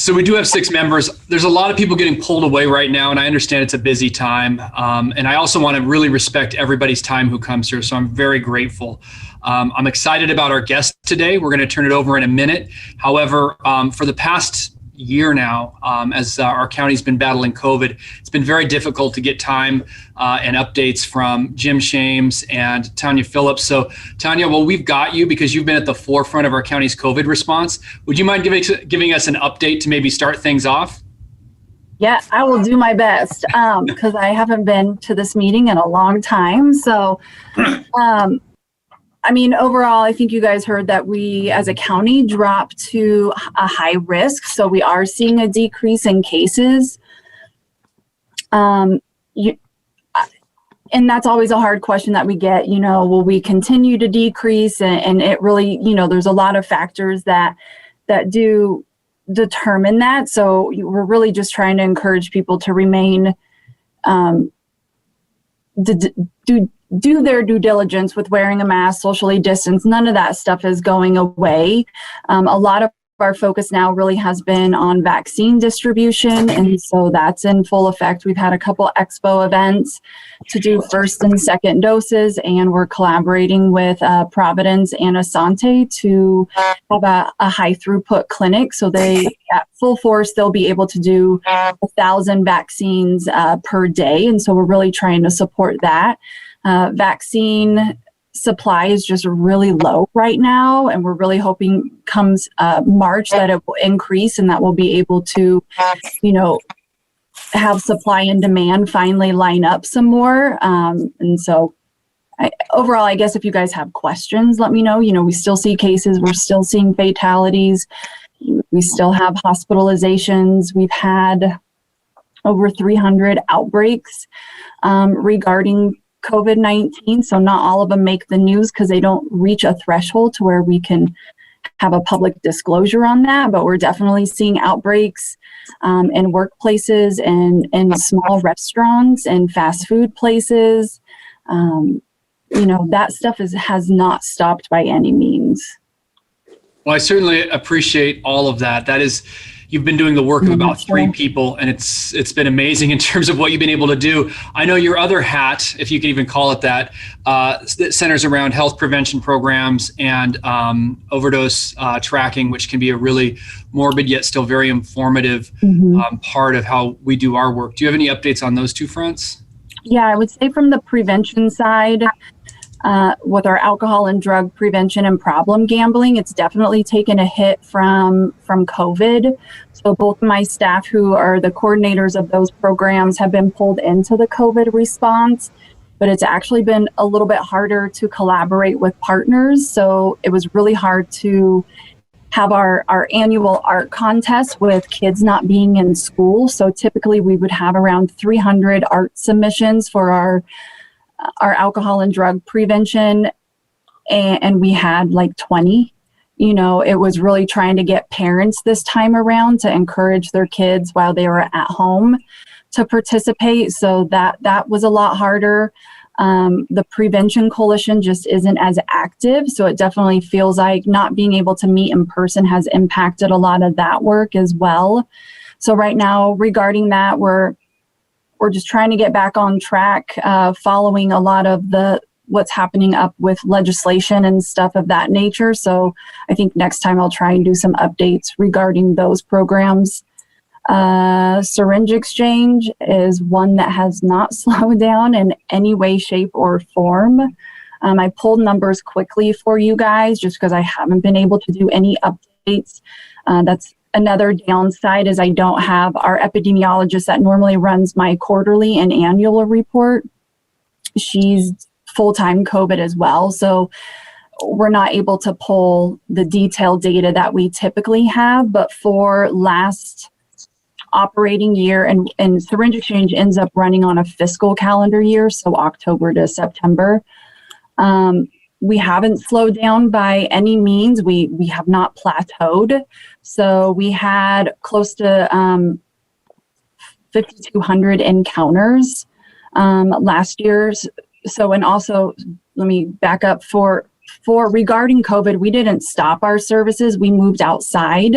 So we do have 6 members. There's a lot of people getting pulled away right now, and I understand it's a busy time. And I also want to really respect everybody's time who comes here, so I'm very grateful. I'm excited about our guest today. We're going to turn it over in a minute. However, for the past year now, as our county's been battling COVID, it's been very difficult to get time and updates from Jim Shames and Tanya Phillips. So Tanya, well, we've got you because you've been at the forefront of our county's COVID response. Would you mind giving us an update to maybe start things off? Yeah, I will do my best because I haven't been to this meeting in a long time. So I mean, overall, I think you guys heard that we as a county dropped to a high risk. So we are seeing a decrease in cases. And that's always a hard question that we get, will we continue to decrease? And it really, there's a lot of factors that do determine that. So we're really just trying to encourage people to remain, do their due diligence with wearing a mask, socially distance. None of that stuff is going away. A lot of our focus now really has been on vaccine distribution, and so that's in full effect. We've had a couple expo events to do first and second doses, and we're collaborating with Providence and Asante to have a high throughput clinic. So they, at full force, they'll be able to do 1,000 vaccines per day, and so we're really trying to support that. Vaccine supply is just really low right now, and we're really hoping comes March that it will increase and that we'll be able to, have supply and demand finally line up some more. And so overall, I guess if you guys have questions, let me know. We still see cases, we're still seeing fatalities, we still have hospitalizations. We've had over 300 outbreaks regarding COVID-19. So not all of them make the news because they don't reach a threshold to where we can have a public disclosure on that. But we're definitely seeing outbreaks in workplaces and in small restaurants and fast food places. That stuff has not stopped by any means. Well, I certainly appreciate all of that. You've been doing the work of about 3 people, and it's been amazing in terms of what you've been able to do. I know your other hat, if you can even call it that centers around health prevention programs and overdose tracking, which can be a really morbid yet still very informative part of how we do our work. Do you have any updates on those 2 fronts? Yeah, I would say from the prevention side, with our alcohol and drug prevention and problem gambling, it's definitely taken a hit from COVID. So both of my staff, who are the coordinators of those programs, have been pulled into the COVID response, but it's actually been a little bit harder to collaborate with partners. So it was really hard to have our annual art contest with kids not being in school. So typically we would have around 300 art submissions for our alcohol and drug prevention, and we had like 20. It was really trying to get parents this time around to encourage their kids while they were at home to participate. So that was a lot harder. The Prevention Coalition just isn't as active. So it definitely feels like not being able to meet in person has impacted a lot of that work as well. So right now, regarding that, we're just trying to get back on track, following a lot of what's happening up with legislation and stuff of that nature. So I think next time I'll try and do some updates regarding those programs. Syringe exchange is one that has not slowed down in any way, shape, or form. I pulled numbers quickly for you guys just because I haven't been able to do any updates. That's another downside, is I don't have our epidemiologist that normally runs my quarterly and annual report. She's full-time COVID as well. So we're not able to pull the detailed data that we typically have. But for last operating year, and syringe exchange ends up running on a fiscal calendar year, so October to September. We haven't slowed down by any means. We have not plateaued. So we had close to 5,200 encounters last year. So, and also, let me back up, for regarding COVID, we didn't stop our services. We moved outside.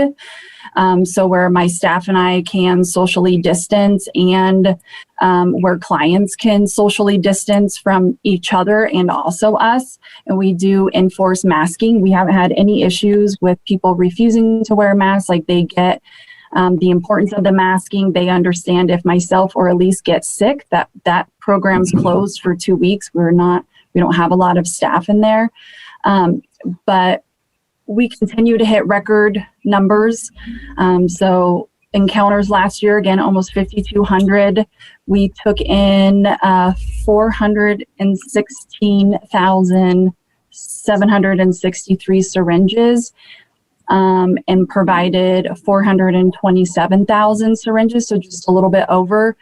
So where my staff and I can socially distance, and where clients can socially distance from each other and also us. And we do enforce masking. We haven't had any issues with people refusing to wear masks. Like, they get the importance of the masking. They understand if myself or Elise gets sick, that program's closed for 2 weeks. We don't have a lot of staff in there. But we continue to hit record numbers. So encounters last year, again, almost 5,200. We took in 416,763 syringes, and provided 427,000 syringes, so just a little bit over.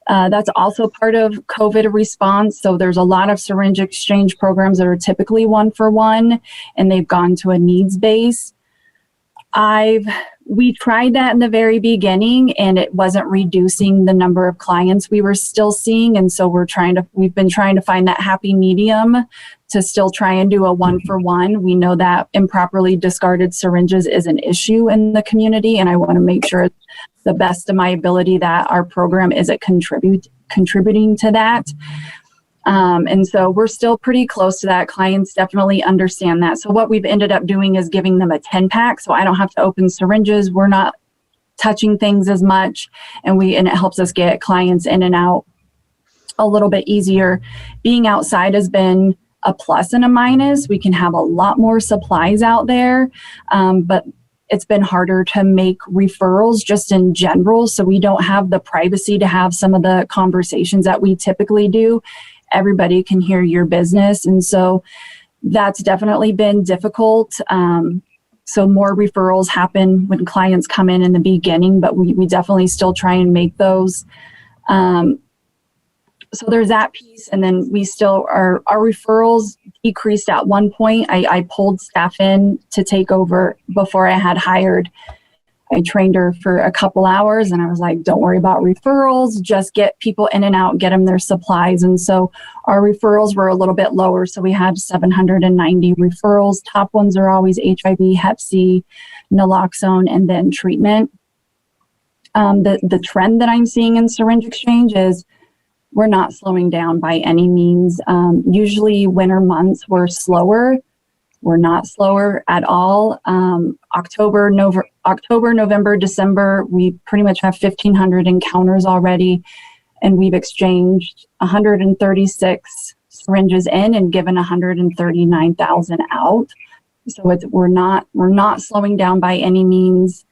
That's also part of COVID response. So there's a lot of syringe exchange programs that are typically 1-for-1, and they've gone to a needs base. We tried that in the very beginning, and it wasn't reducing the number of clients we were still seeing. And so we've been trying to find that happy medium to still try and do a 1-for-1. We know that improperly discarded syringes is an issue in the community, and I want to make sure the best of my ability that our program isn't contributing to that. And so we're still pretty close to that. Clients definitely understand that. So what we've ended up doing is giving them a 10-pack, so I don't have to open syringes. We're not touching things as much, and it helps us get clients in and out a little bit easier. Being outside has been a plus and a minus. We can have a lot more supplies out there, but it's been harder to make referrals just in general. So we don't have the privacy to have some of the conversations that we typically do. Everybody can hear your business. And so that's definitely been difficult. So more referrals happen when clients come in the beginning, but we definitely still try and make those. So there's that piece. And then we still our referrals decreased at one point. I pulled staff in to take over before I had hired. I trained her for a couple hours, and I was like, don't worry about referrals, just get people in and out, get them their supplies. And so our referrals were a little bit lower. So we had 790 referrals. Top ones are always HIV, Hep C, Naloxone, and then treatment. The trend that I'm seeing in syringe exchange is we're not slowing down by any means. Usually winter months we're slower. We're not slower at all. October, November, December, we pretty much have 1,500 encounters already, and we've exchanged 136 syringes in and given 139,000 out. So we're not slowing down by any means.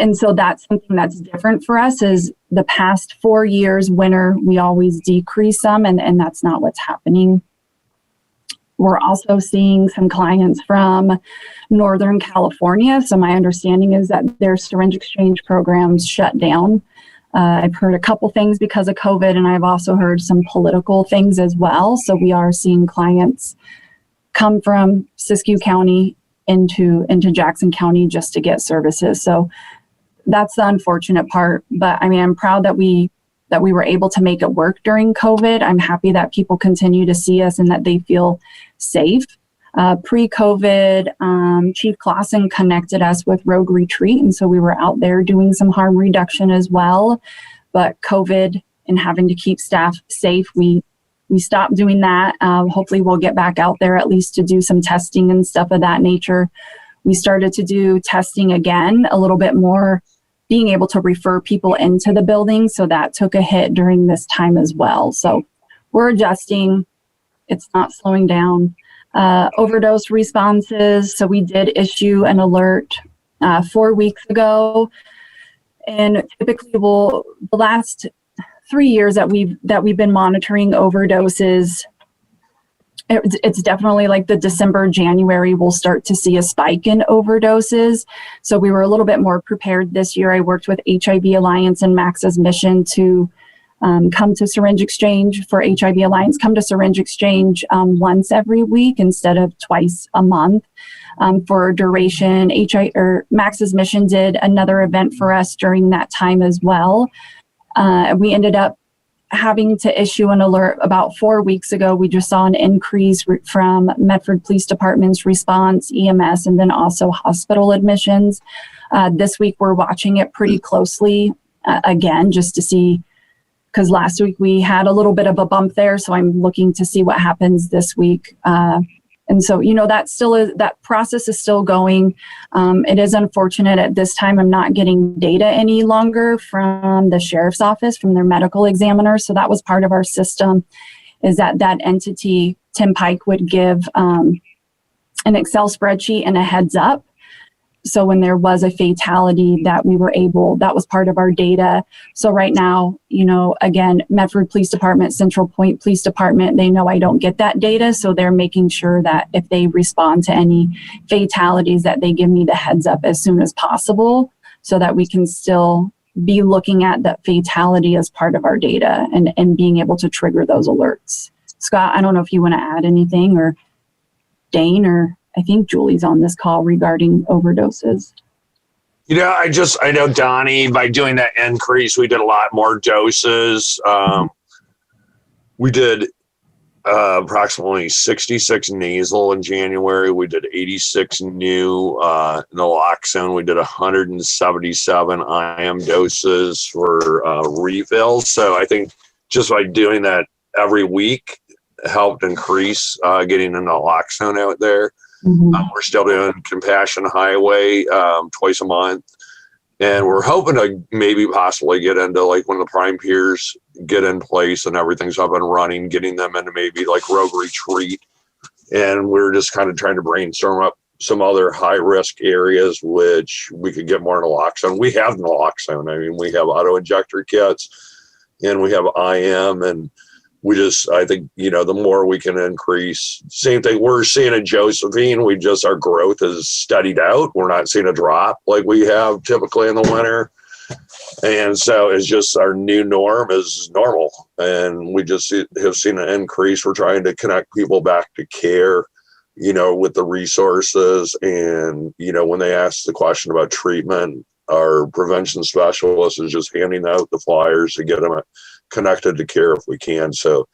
And so that's something that's different for us. Is the past 4 years, winter, we always decrease some, and that's not what's happening. We're also seeing some clients from Northern California. So my understanding is that their syringe exchange programs shut down. I've heard a couple things because of COVID, and I've also heard some political things as well. So we are seeing clients come from Siskiyou County into Jackson County just to get services. So that's the unfortunate part. But I mean, I'm proud that we were able to make it work during COVID. I'm happy that people continue to see us and that they feel safe. Pre-COVID, Chief Clawson connected us with Rogue Retreat, and so we were out there doing some harm reduction as well. But COVID and having to keep staff safe, we stopped doing that. Hopefully we'll get back out there at least to do some testing and stuff of that nature. We started to do testing again, a little bit more, being able to refer people into the building. So that took a hit during this time as well. So we're adjusting. It's not slowing down. Overdose responses. So we did issue an alert 4 weeks ago. And typically the last 3 years that we've been monitoring overdoses, it's definitely like the December, January, we'll start to see a spike in overdoses. So we were a little bit more prepared this year. I worked with HIV Alliance and Max's mission to come to syringe exchange for HIV Alliance, come to syringe exchange once every week instead of twice a month for duration. Max's mission did another event for us during that time as well. We ended up having to issue an alert about 4 weeks ago. We just saw an increase from Medford Police Department's response, EMS, and then also hospital admissions. This week, we're watching it pretty closely again, just to see, because last week we had a little bit of a bump there. So I'm looking to see what happens this week. And so, that process is still going. It is unfortunate at this time I'm not getting data any longer from the sheriff's office, from their medical examiner. So that was part of our system, is that entity, Tim Pike, would give an Excel spreadsheet and a heads up. So when there was a fatality, that was part of our data. So right now, again, Medford Police Department, Central Point Police Department, they know I don't get that data. So they're making sure that if they respond to any fatalities, that they give me the heads up as soon as possible, so that we can still be looking at that fatality as part of our data and being able to trigger those alerts. Scott, I don't know if you want to add anything, or Dane, or I think Julie's on this call regarding overdoses. I know Donnie, by doing that increase, we did a lot more doses. We did approximately 66 nasal in January. We did 86 new naloxone. We did 177 IM doses for refills. So I think just by doing that every week helped increase getting the naloxone out there. Mm-hmm. We're still doing Compassion Highway twice a month. And we're hoping to maybe possibly get into like when the prime peers get in place and everything's up and running, getting them into maybe like Rogue Retreat. And we're just kind of trying to brainstorm up some other high risk areas which we could get more naloxone. We have naloxone. I mean, we have auto injector kits and we have IM, and I think, the more we can increase, same thing we're seeing at Josephine, our growth is steadied out. We're not seeing a drop like we have typically in the winter. And so it's just our new norm is normal. And we just have seen an increase. We're trying to connect people back to care, with the resources. And, when they ask the question about treatment, our prevention specialist is just handing out the flyers to get them connected to care if we can. So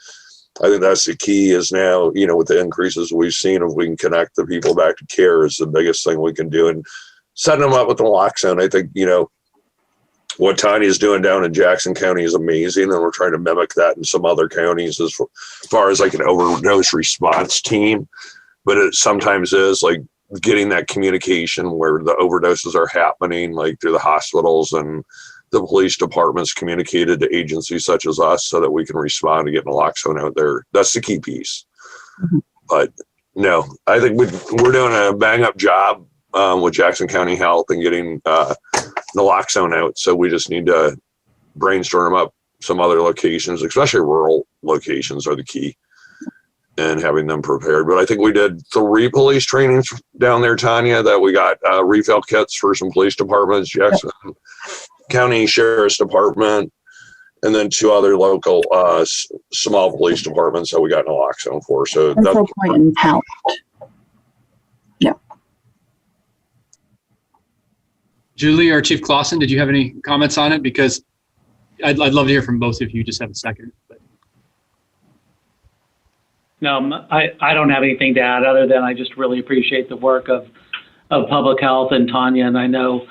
I think that's the key is now, with the increases we've seen, if we can connect the people back to care is the biggest thing we can do. And setting them up with naloxone, I think, what Tanya's doing down in Jackson County is amazing. And we're trying to mimic that in some other counties as far as like an overdose response team. But it sometimes is like getting that communication where the overdoses are happening, like through the hospitals and the police departments communicated to agencies such as us so that we can respond to get naloxone out there. That's the key piece. Mm-hmm. But no, I think we're doing a bang up job with Jackson County Health and getting naloxone out. So we just need to brainstorm up some other locations, especially rural locations are the key, and having them prepared. But I think we did 3 police trainings down there, Tanya, that we got refill kits for some police departments, Jackson County Sheriff's Department, and then 2 other local small police departments that we got naloxone for. So that's important. Yeah. Julie or Chief Clawson, did you have any comments on it? Because I'd love to hear from both of you. Just have a second. But. No, I don't have anything to add other than I just really appreciate the work of public health and Tanya, and I know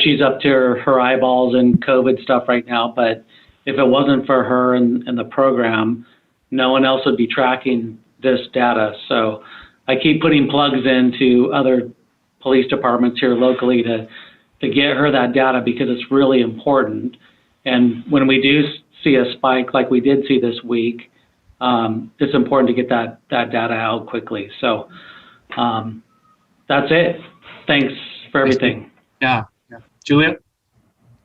she's up to her eyeballs in COVID stuff right now, but if it wasn't for her and the program, no one else would be tracking this data. So I keep putting plugs into other police departments here locally to get her that data because it's really important. And when we do see a spike like we did see this week, it's important to get that data out quickly. So that's it. Thanks for everything. Yeah. Julia?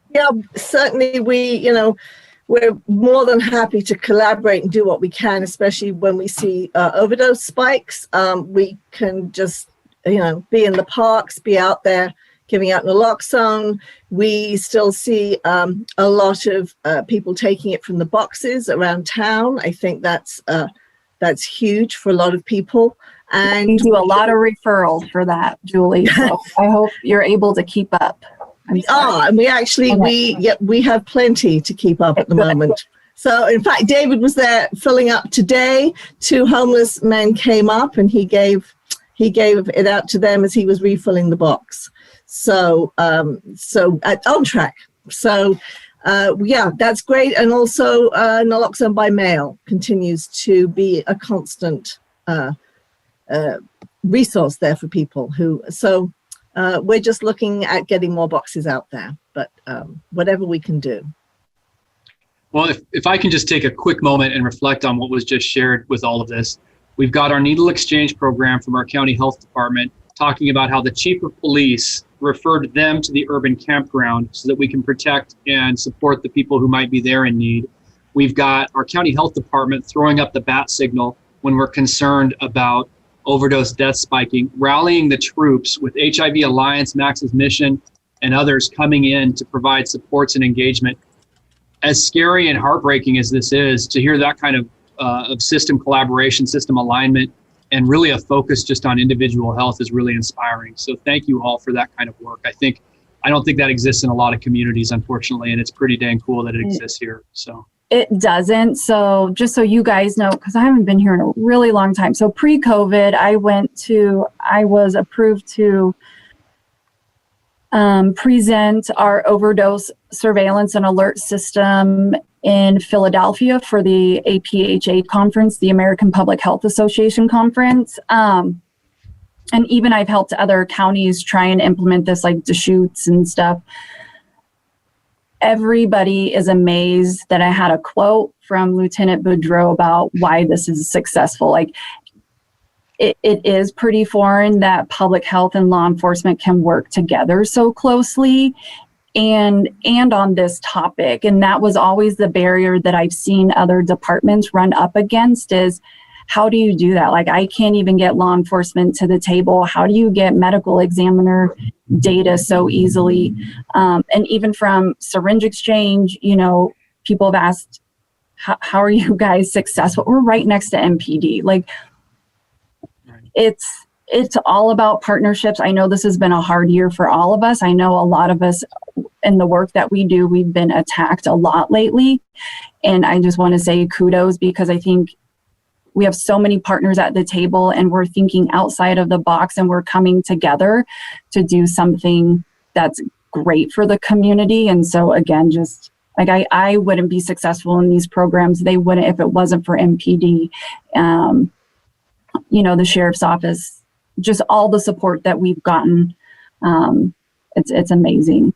Yeah, certainly we're more than happy to collaborate and do what we can, especially when we see overdose spikes. We can just, be in the parks, be out there giving out naloxone. We still see a lot of people taking it from the boxes around town. I think that's huge for a lot of people. And we do a lot of referrals for that, Julie. So I hope you're able to keep up. We are, and we have plenty to keep up at the moment. So in fact, David was there filling up today. 2 homeless men came up and he gave it out to them as he was refilling the box. So on track. So yeah, that's great. And also naloxone by mail continues to be a constant resource there for people who, so we're just looking at getting more boxes out there, but whatever we can do. Well, if I can just take a quick moment and reflect on what was just shared with all of this. We've got our needle exchange program from our county health department talking about how the chief of police referred them to the urban campground so that we can protect and support the people who might be there in need. We've got our county health department throwing up the bat signal when we're concerned about overdose death spiking, rallying the troops with HIV Alliance, Max's Mission, and others coming in to provide supports and engagement. As scary and heartbreaking as this is, to hear that kind of system collaboration, system alignment, and really a focus just on individual health is really inspiring. So thank you all for that kind of work. I don't think that exists in a lot of communities, unfortunately, and it's pretty dang cool that it exists here. So it doesn't. So just so you guys know, because I haven't been here in a really long time. So pre-COVID, I was approved to present our overdose surveillance and alert system in Philadelphia for the APHA conference, the American Public Health Association conference. And even I've helped other counties try and implement this, like Deschutes and stuff. Everybody is amazed that I had a quote from Lieutenant Boudreau about why this is successful. Like, it is pretty foreign that public health and law enforcement can work together so closely and on this topic. And that was always the barrier that I've seen other departments run up against is, how do you do that? Like, I can't even get law enforcement to the table. How do you get medical examiner data so easily? And even from syringe exchange, people have asked, how are you guys successful? We're right next to MPD. Like, it's all about partnerships. I know this has been a hard year for all of us. I know a lot of us in the work that we do, we've been attacked a lot lately. And I just want to say kudos, because I think we have so many partners at the table and we're thinking outside of the box and we're coming together to do something that's great for the community. And so again, just like I wouldn't be successful in these programs. They wouldn't if it wasn't for MPD. The sheriff's office, just all the support that we've gotten. It's amazing.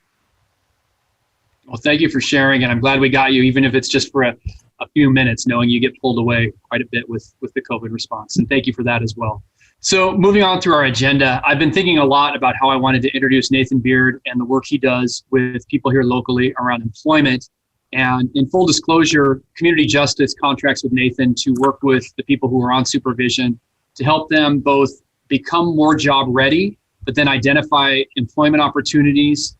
Well, thank you for sharing, and I'm glad we got you, even if it's just for a few minutes, knowing you get pulled away quite a bit with the COVID response. And thank you for that as well. So moving on through our agenda, I've been thinking a lot about how I wanted to introduce Nathan Beard and the work he does with people here locally around employment. And in full disclosure, Community Justice contracts with Nathan to work with the people who are on supervision to help them both become more job ready, but then identify employment opportunities,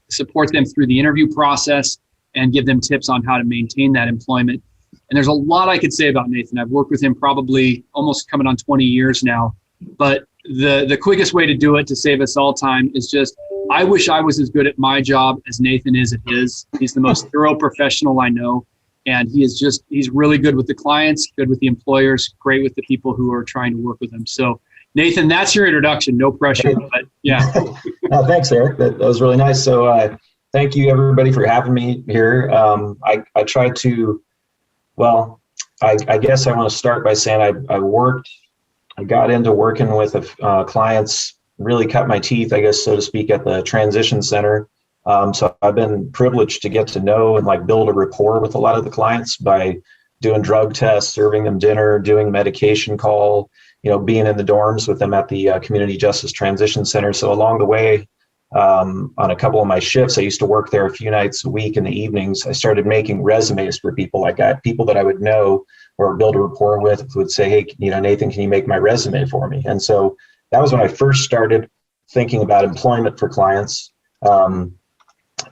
support them through the interview process, and give them tips on how to maintain that employment. And there's a lot I could say about Nathan. I've worked with him probably almost coming on 20 years now, but the quickest way to do it, to save us all time, is just, I wish I was as good at my job as Nathan is at his. He's the most thorough professional I know. And he's really good with the clients, good with the employers, great with the people who are trying to work with him. So Nathan, that's your introduction, no pressure, but yeah. Thanks, Eric. That was really nice. So thank you everybody for having me here. I tried to, I guess I want to start by saying I got into working with clients, really cut my teeth, I guess, so to speak, at the transition center. So I've been privileged to get to know and build a rapport with a lot of the clients by doing drug tests, serving them dinner, doing medication call, being in the dorms with them at the Community Justice Transition Center. So along the way, on a couple of my shifts, I used to work there a few nights a week in the evenings. I started making resumes for people. I got people that I would know or build a rapport with would say, hey, Nathan, can you make my resume for me? And so that was when I first started thinking about employment for clients. And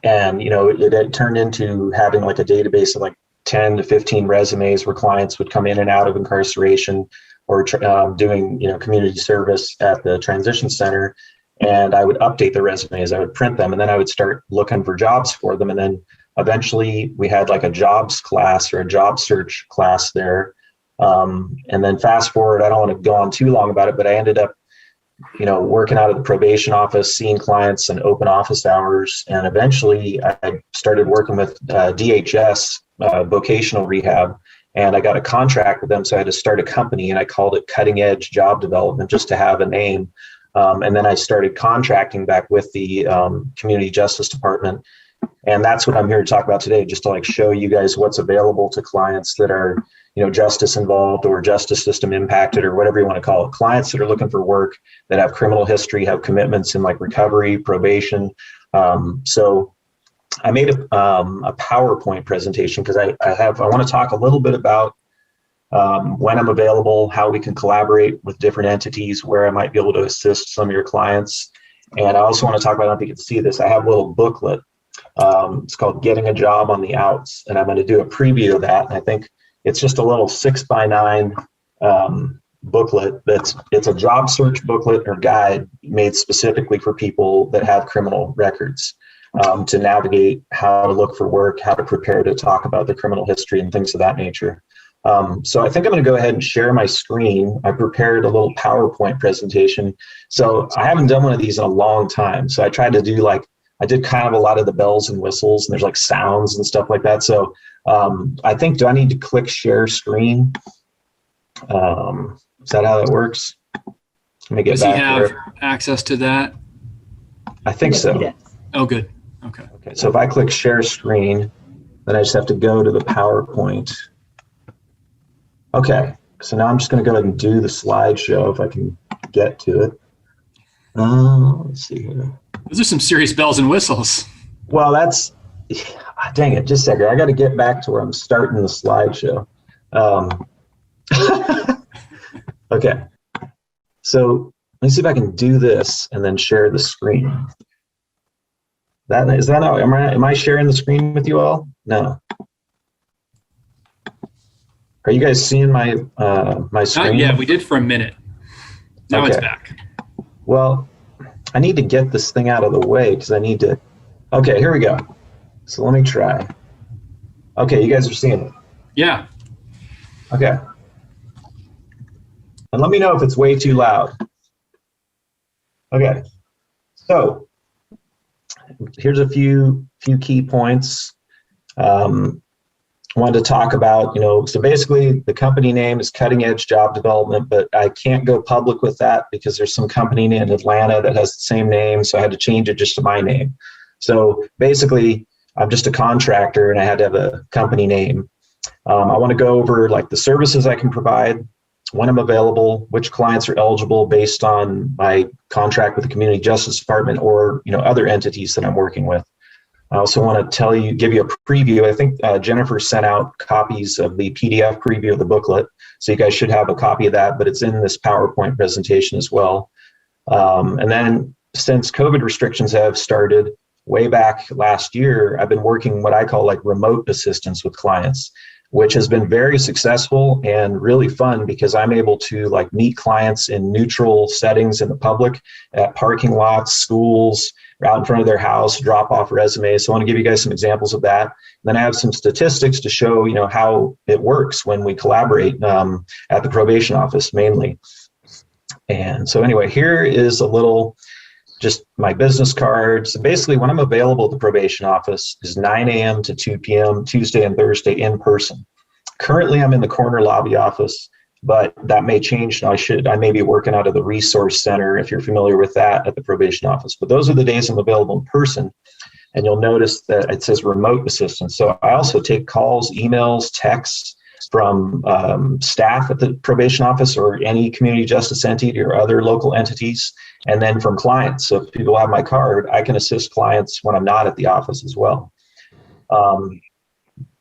it turned into having a database of 10 to 15 resumes where clients would come in and out of incarceration or doing community service at the transition center. And I would update the resumes, I would print them, and then I would start looking for jobs for them. And then Eventually, we had like a jobs class or a job search class there. And then fast forward, I don't want to go on too long about it, but I ended up, working out of the probation office, seeing clients and open office hours. And eventually I started working with DHS, vocational rehab, and I got a contract with them. So I had to start a company, and I called it Cutting Edge Job Development just to have a name. And then I started contracting back with the Community Justice Department. And that's what I'm here to talk about today, just to like show you guys what's available to clients that are, justice involved or justice system impacted or whatever you want to call it. Clients that are looking for work, that have criminal history, have commitments in like recovery, probation. So I made a PowerPoint presentation because I want to talk a little bit about when I'm available, how we can collaborate with different entities, where I might be able to assist some of your clients. And I also want to talk about, I don't know if you can see this, I have a little booklet. It's called Getting a Job on the Outs, and I'm going to do a preview of that. And I think it's just a little 6x9 booklet. It's a job search booklet or guide made specifically for people that have criminal records, to navigate how to look for work, how to prepare to talk about the criminal history and things of that nature. So I think I'm going to go ahead and share my screen. I prepared a little PowerPoint presentation. So I haven't done one of these in a long time. So I tried to do I did kind of a lot of the bells and whistles, and there's like sounds and stuff like that. So I think, do I need to click share screen? Is that how that works? Let me get back there. Does he have access to that? I think so. Yes. Oh, good. Okay. So if I click share screen, then I just have to go to the PowerPoint. Okay. So now I'm just going to go ahead and do the slideshow if I can get to it. Let's see here. Those are some serious bells and whistles. Well, dang it, just a second. I got to get back to where I'm starting the slideshow. Okay. So let me see if I can do this and then share the screen. Am I sharing the screen with you all? No. Are you guys seeing my screen? Yeah, we did for a minute. Now It's back. Well, I need to get this thing out of the way because I need to. Okay, here we go. So let me try. Okay, you guys are seeing it. Yeah. Okay. And let me know if it's way too loud. Okay. So here's a few key points. Wanted to talk about, so basically the company name is Cutting Edge Job Development, but I can't go public with that because there's some company in Atlanta that has the same name. So I had to change it just to my name. So basically I'm just a contractor and I had to have a company name. I want to go over like the services I can provide, when I'm available, which clients are eligible based on my contract with the Community Justice Department or, other entities that I'm working with. I also want to give you a preview. I think Jennifer sent out copies of the PDF preview of the booklet. So you guys should have a copy of that, but it's in this PowerPoint presentation as well. And then since COVID restrictions have started way back last year, I've been working what I call like remote assistance with clients, which has been very successful and really fun because I'm able to like meet clients in neutral settings in the public, at parking lots, schools, out in front of their house, drop off resumes. So I want to give you guys some examples of that. And then I have some statistics to show, how it works when we collaborate at the probation office mainly. And so anyway, here is a little, just my business card. So basically when I'm available at the probation office is 9 a.m. to 2 p.m., Tuesday and Thursday in person. Currently I'm in the corner lobby office, but that may change. I may be working out of the resource center, if you're familiar with that, at the probation office. But those are the days I'm available in person. And you'll notice that it says remote assistance. So I also take calls, emails, texts from staff at the probation office or any community justice entity or other local entities, and then from clients. So if people have my card, I can assist clients when I'm not at the office as well.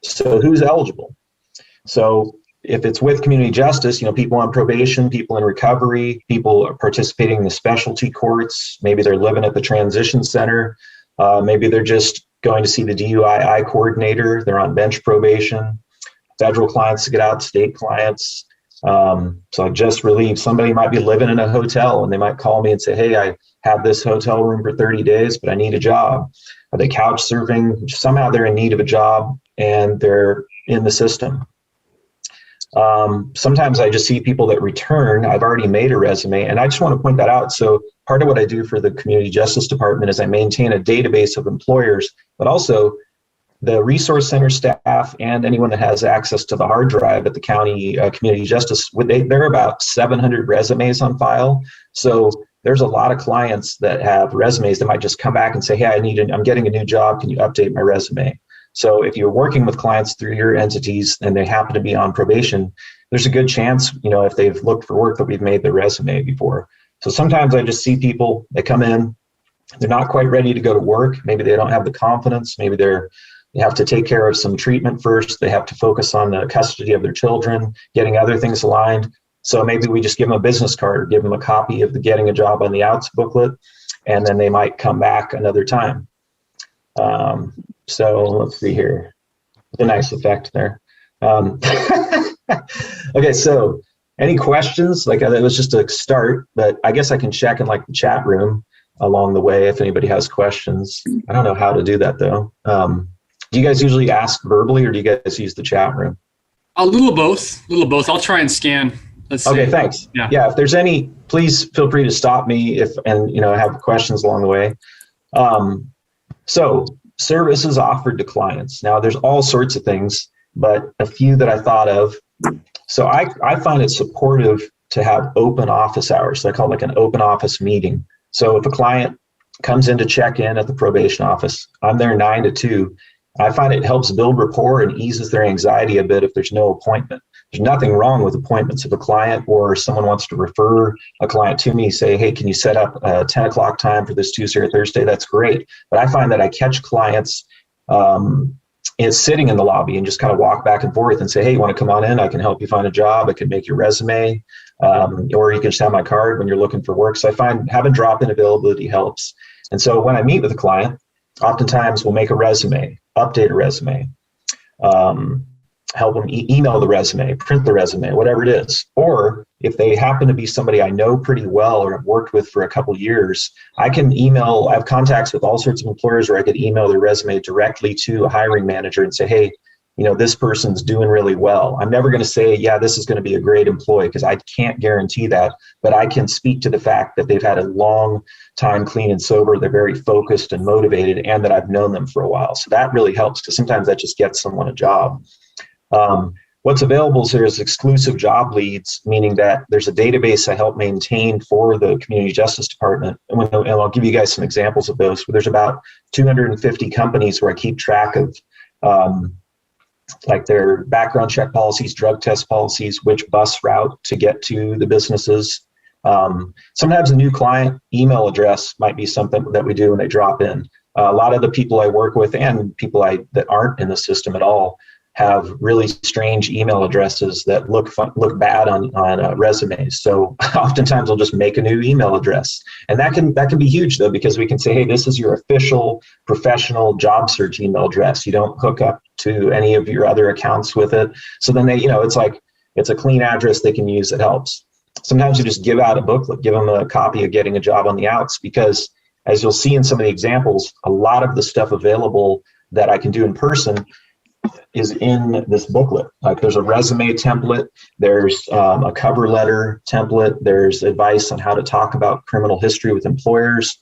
So who's eligible? So if it's with community justice, people on probation, people in recovery, people are participating in the specialty courts, maybe they're living at the transition center, maybe they're just going to see the DUI coordinator, they're on bench probation, federal clients to get out, state clients, So I just relieved. Somebody might be living in a hotel and they might call me and say, hey, I have this hotel room for 30 days, but I need a job. Are they couch surfing? Somehow they're in need of a job and they're in the system. Sometimes I just see people that return. I've already made a resume, and I just want to point that out. So part of what I do for the Community Justice Department is I maintain a database of employers, but also the resource center staff and anyone that has access to the hard drive at the county community justice, there are about 700 resumes on file. So there's a lot of clients that have resumes that might just come back and say, hey, I'm getting a new job. Can you update my resume? So if you're working with clients through your entities and they happen to be on probation, there's a good chance, if they've looked for work, that we've made their resume before. So sometimes I just see people, they come in, they're not quite ready to go to work. Maybe they don't have the confidence. Maybe they have to take care of some treatment first. They have to focus on the custody of their children, getting other things aligned. So maybe we just give them a business card or give them a copy of the Getting a Job on the Outs booklet, and then they might come back another time. So let's see here. A nice effect there. Okay, so any questions? Like, it was just a start, but I guess I can check in the chat room along the way if anybody has questions. I don't know how to do that though. Do you guys usually ask verbally, or do you guys use the chat room? A little both. I'll try and scan. Let's see. Okay, thanks. Yeah, if there's any, please feel free to stop me and have questions along the way. So services offered to clients. Now there's all sorts of things, but a few that I thought of. So I find it supportive to have open office hours. So I call it like an open office meeting. So if a client comes in to check in at the probation office, I'm there 9 to 2. I find it helps build rapport and eases their anxiety a bit if there's no appointment. There's nothing wrong with appointments. If a client or someone wants to refer a client to me, say, hey, can you set up a 10 o'clock time for this Tuesday or Thursday? That's great. But I find that I catch clients sitting in the lobby and just kind of walk back and forth and say, hey, you want to come on in? I can help you find a job. I can make your resume. Or you can just have my card when you're looking for work. So I find having drop-in availability helps. And so when I meet with a client, oftentimes we'll make a resume, update a resume, help them email the resume, print the resume, whatever it is. Or if they happen to be somebody I know pretty well or have worked with for a couple years, I can email, I have contacts with all sorts of employers where I could email their resume directly to a hiring manager and say, hey, this person's doing really well. I'm never going to say, yeah, this is going to be a great employee, because I can't guarantee that, but I can speak to the fact that they've had a long time clean and sober, they're very focused and motivated, and that I've known them for a while. So that really helps, because sometimes that just gets someone a job. What's available here is exclusive job leads, meaning that there's a database I help maintain for the Community Justice Department. And I'll give you guys some examples of those. There's about 250 companies where I keep track of like their background check policies, drug test policies, which bus route to get to the businesses. Sometimes a new client email address might be something that we do when they drop in. A lot of the people I work with and people that aren't in the system at all have really strange email addresses that look bad on resumes. So oftentimes I'll just make a new email address, and that can be huge though, because we can say, hey, this is your official professional job search email address. You don't hook up to any of your other accounts with it. So then they, it's a clean address they can use. It helps. Sometimes you just give out a booklet, give them a copy of Getting a Job on the Outs, because as you'll see in some of the examples, a lot of the stuff available that I can do in person is in this booklet. Like there's a resume template, there's a cover letter template, there's advice on how to talk about criminal history with employers.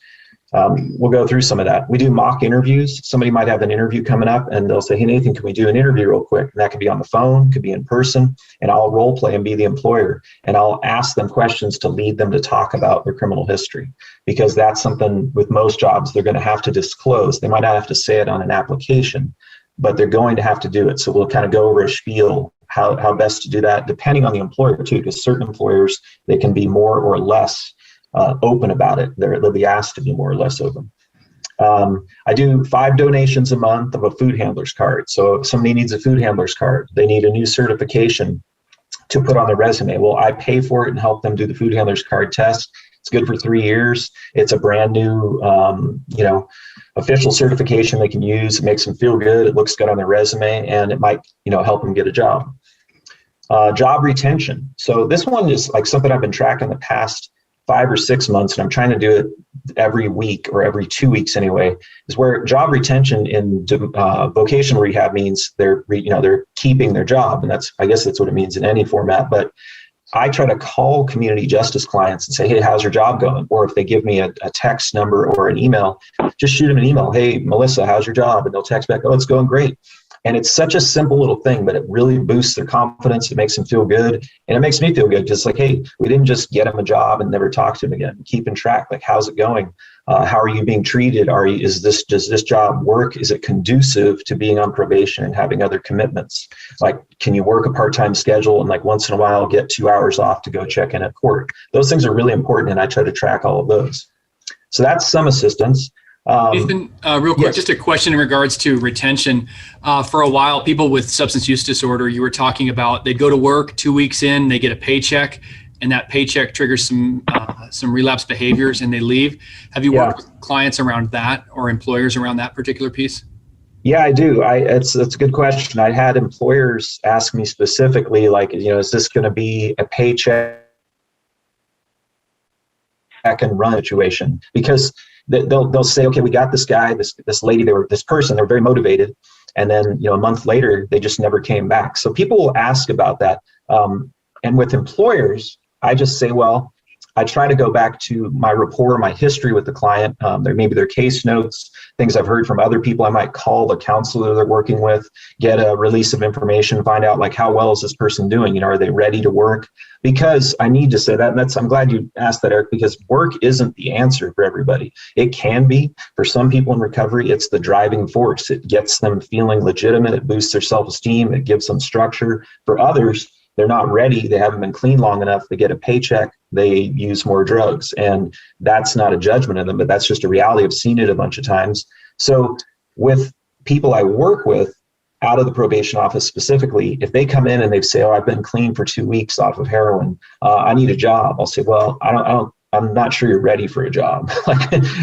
We'll go through some of that. We do mock interviews. Somebody might have an interview coming up and they'll say, hey, Nathan, can we do an interview real quick? And that could be on the phone, could be in person, and I'll role play and be the employer. And I'll ask them questions to lead them to talk about their criminal history, because that's something with most jobs they're going to have to disclose. They might not have to say it on an application, but they're going to have to do it. So we'll kind of go over a spiel, how best to do that, depending on the employer too, because certain employers, they can be more or less open about it. They'll be asked to be more or less open. I do 5 donations a month of a food handler's card. So if somebody needs a food handler's card, they need a new certification to put on their resume. Well, I pay for it and help them do the food handler's card test. It's good for 3 years. It's a brand new, official certification they can use. It makes them feel good. It looks good on their resume, and it might, help them get a job. Job retention. So this one is like something I've been tracking the past 5 or 6 months, and I'm trying to do it every week or every 2 weeks anyway, is where job retention in vocational rehab means they're keeping their job. And I guess that's what it means in any format. But I try to call community justice clients and say, hey, how's your job going? Or if they give me a text number or an email, just shoot them an email. Hey, Melissa, how's your job? And they'll text back, oh, it's going great. And it's such a simple little thing, but it really boosts their confidence. It makes them feel good. And it makes me feel good. Just like, hey, we didn't just get them a job and never talk to them again. Keeping track, like, how's it going? How are you being treated? Does this job work? Is it conducive to being on probation and having other commitments? Like, can you work a part-time schedule and like once in a while get 2 hours off to go check in at court? Those things are really important, and I try to track all of those. So that's some assistance. Nathan, real quick, yes. Just a question in regards to retention. For a while, people with substance use disorder, you were talking about, they'd go to work 2 weeks in, they get a paycheck, and that paycheck triggers some relapse behaviors and they leave. Have you worked with clients around that or employers around that particular piece? Yeah, I do. It's a good question. I had employers ask me specifically, like, is this going to be a paycheck and run situation? Because they'll say, okay, we got this guy, this lady, they were very motivated. And then, a month later, they just never came back. So people will ask about that. And with employers, I just say, well, I try to go back to my rapport, my history with the client. Maybe their case notes, things I've heard from other people. I might call the counselor they're working with, get a release of information, find out like, how well is this person doing? Are they ready to work? Because I need to say that, and I'm glad you asked that, Eric, because work isn't the answer for everybody. It can be. For some people in recovery, it's the driving force. It gets them feeling legitimate. It boosts their self-esteem. It gives them structure. For others, they're not ready. They haven't been clean long enough. They get a paycheck. They use more drugs. And that's not a judgment of them, but that's just a reality. I've seen it a bunch of times. So with people I work with out of the probation office specifically, if they come in and they say, oh, I've been clean for 2 weeks off of heroin, I need a job. I'll say, well, I'm not sure you're ready for a job.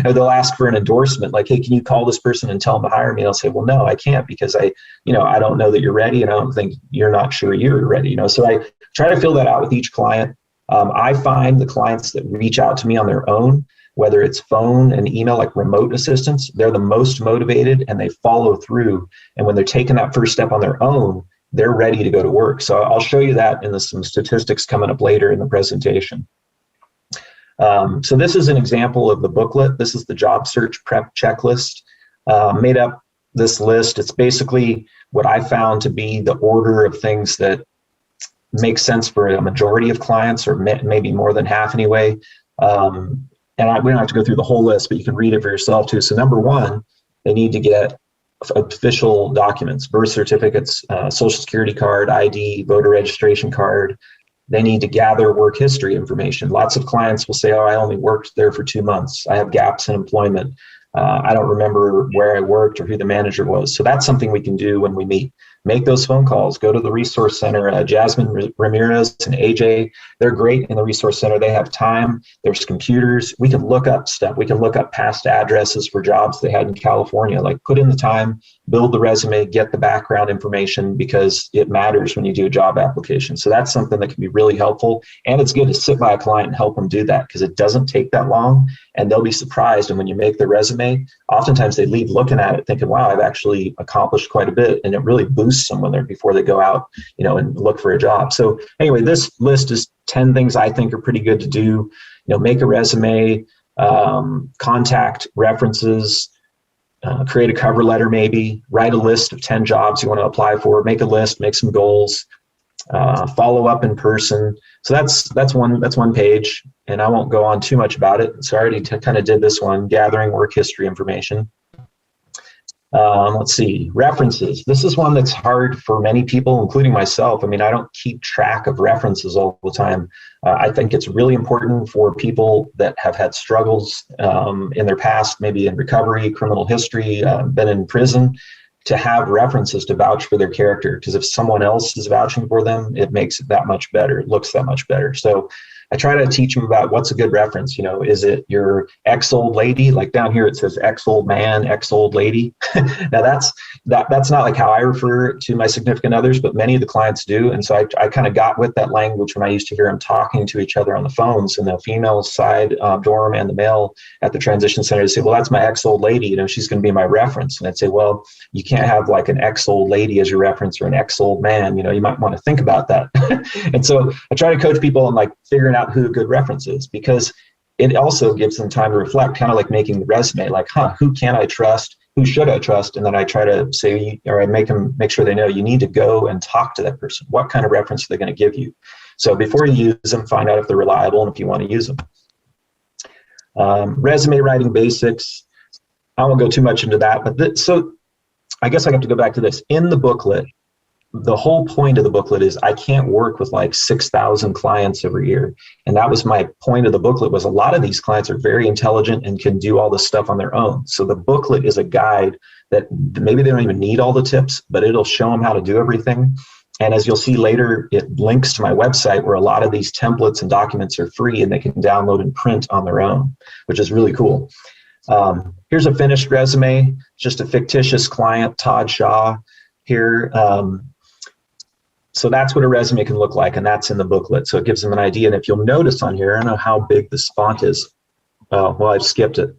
They'll ask for an endorsement, like, hey, can you call this person and tell them to hire me? And I'll say, well, no, I can't, because I don't know that you're ready, and I don't think you're not sure you're ready. So I try to fill that out with each client. I find the clients that reach out to me on their own, whether it's phone and email, like remote assistance, they're the most motivated and they follow through. And when they're taking that first step on their own, they're ready to go to work. So I'll show you that in some statistics coming up later in the presentation. So this is an example of the booklet. This is the job search prep checklist. Made up this list. It's basically what I found to be the order of things that make sense for a majority of clients, or maybe more than half anyway. And we don't have to go through the whole list, but you can read it for yourself too. So number one, they need to get official documents, birth certificates, social security card, ID, voter registration card. They need to gather work history information. Lots of clients will say, oh, I only worked there for 2 months. I have gaps in employment. I don't remember where I worked or who the manager was. So that's something we can do when we meet. Make those phone calls. Go to the resource center. Jasmine Ramirez and AJ, they're great in the resource center. They have time. There's computers. We can look up stuff. We can look up past addresses for jobs they had in California. Like, put in the time, build the resume, get the background information, because it matters when you do a job application. So that's something that can be really helpful. And it's good to sit by a client and help them do that, because it doesn't take that long, and they'll be surprised. And when you make their resume, oftentimes they leave looking at it thinking, wow, I've actually accomplished quite a bit. And it really boosts someone there before they go out, and look for a job. So anyway, this list is 10 things I think are pretty good to do. Make a resume, contact references, create a cover letter, maybe write a list of 10 jobs you want to apply for, make a list, make some goals, follow up in person. So that's one page, and I won't go on too much about it. So I already kind of did this one, gathering work history information. Let's see, references. This is one that's hard for many people, including myself. I mean, I don't keep track of references all the time. I think it's really important for people that have had struggles in their past, maybe in recovery, criminal history, been in prison, to have references to vouch for their character. Because if someone else is vouching for them, it makes it that much better. It looks that much better. So I try to teach them about what's a good reference. Is it your ex-old lady? Like down here, it says ex-old man, ex-old lady. Now that's not like how I refer to my significant others, but many of the clients do. And so I kind of got with that language when I used to hear them talking to each other on the phones in the female side dorm and the male at the transition center. To say, well, that's my ex-old lady. She's going to be my reference. And I'd say, well, you can't have like an ex-old lady as your reference or an ex-old man. You might want to think about that. And so I try to coach people on like figuring out who a good reference is, because it also gives them time to reflect, kind of like making the resume, like, who can I trust? Who should I trust? And then I try to say, or I make sure they know you need to go and talk to that person. What kind of reference are they going to give you? So before you use them, find out if they're reliable and if you want to use them. Resume writing basics. I won't go too much into that, but so I guess I have to go back to this. In the booklet, the whole point of the booklet is I can't work with like 6,000 clients every year. And that was my point of the booklet, was a lot of these clients are very intelligent and can do all this stuff on their own. So the booklet is a guide that maybe they don't even need all the tips, but it'll show them how to do everything. And as you'll see later, it links to my website where a lot of these templates and documents are free and they can download and print on their own, which is really cool. Here's a finished resume, just a fictitious client, Todd Shaw here. So that's what a resume can look like, and that's in the booklet. So it gives them an idea. And if you'll notice on here, I don't know how big the font is. Oh, well, I've skipped it.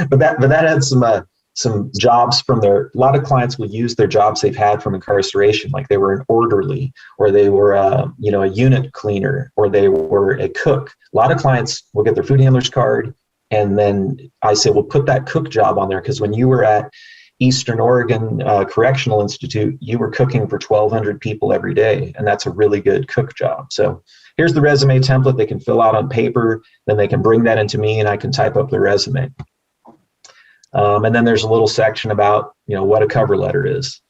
but that had some jobs from a lot of clients will use their jobs they've had from incarceration, like they were an orderly, or they were a unit cleaner, or they were a cook. A lot of clients will get their food handler's card, and then I say, well, put that cook job on there, because when you were at Eastern Oregon Correctional Institute, you were cooking for 1,200 people every day, and that's a really good cook job. So here's the resume template they can fill out on paper, then they can bring that into me and I can type up their resume. And then there's a little section about what a cover letter is.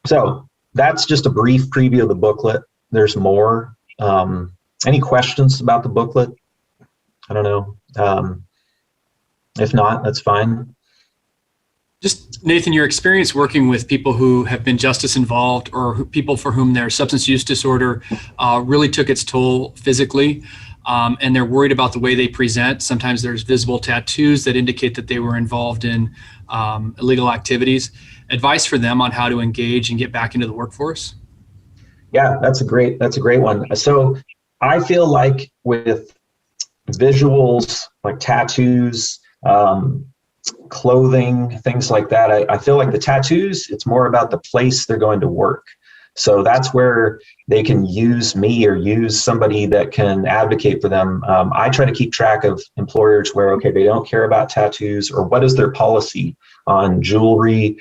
So that's just a brief preview of the booklet. There's more. Any questions about the booklet? I don't know. If not, that's fine. Just, Nathan, your experience working with people who have been justice involved, or people for whom their substance use disorder really took its toll physically, and they're worried about the way they present. Sometimes there's visible tattoos that indicate that they were involved in illegal activities. Advice for them on how to engage and get back into the workforce? Yeah, that's a great one. So I feel like with visuals like tattoos, clothing, things like that, I feel like the tattoos, it's more about the place they're going to work. So that's where they can use me or use somebody that can advocate for them. I try to keep track of employers where, okay, they don't care about tattoos, or what is their policy on jewelry,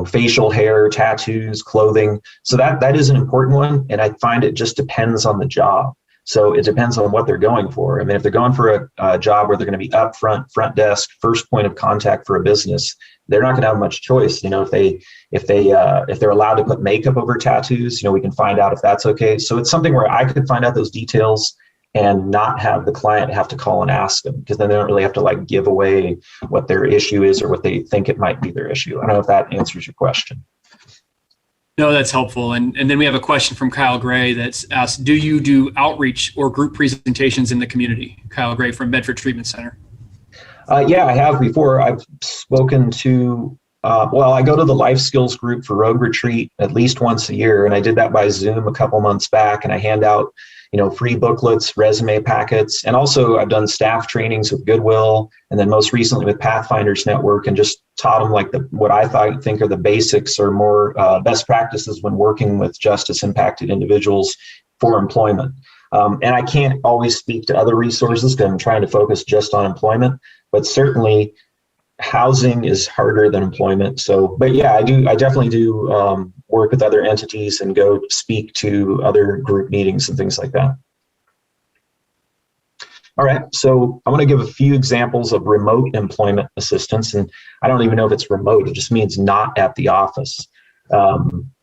facial hair, tattoos, clothing. So that is an important one. And I find it just depends on the job. So it depends on what they're going for. I mean, if they're going for a job where they're going to be up front desk, first point of contact for a business, they're not going to have much choice. If they're allowed to put makeup over tattoos, we can find out if that's okay. So it's something where I could find out those details and not have the client have to call and ask them, because then they don't really have to give away what their issue is or what they think it might be their issue. I don't know if that answers your question. No, that's helpful. And then we have a question from Kyle Gray that's asked, do you do outreach or group presentations in the community? Kyle Gray from Medford Treatment Center. Yeah, I have before. I've spoken to, I go to the life skills group for Rogue Retreat at least once a year. And I did that by Zoom a couple months back. And I hand out, free booklets, resume packets. And also I've done staff trainings with Goodwill. And then most recently with Pathfinders Network, and just taught them what I think are the basics or more best practices when working with justice impacted individuals for employment. And I can't always speak to other resources because I'm trying to focus just on employment, but certainly housing is harder than employment. So, but yeah, I definitely do work with other entities and go speak to other group meetings and things like that. All right, so I want to give a few examples of remote employment assistance, and I don't even know if it's remote, it just means not at the office.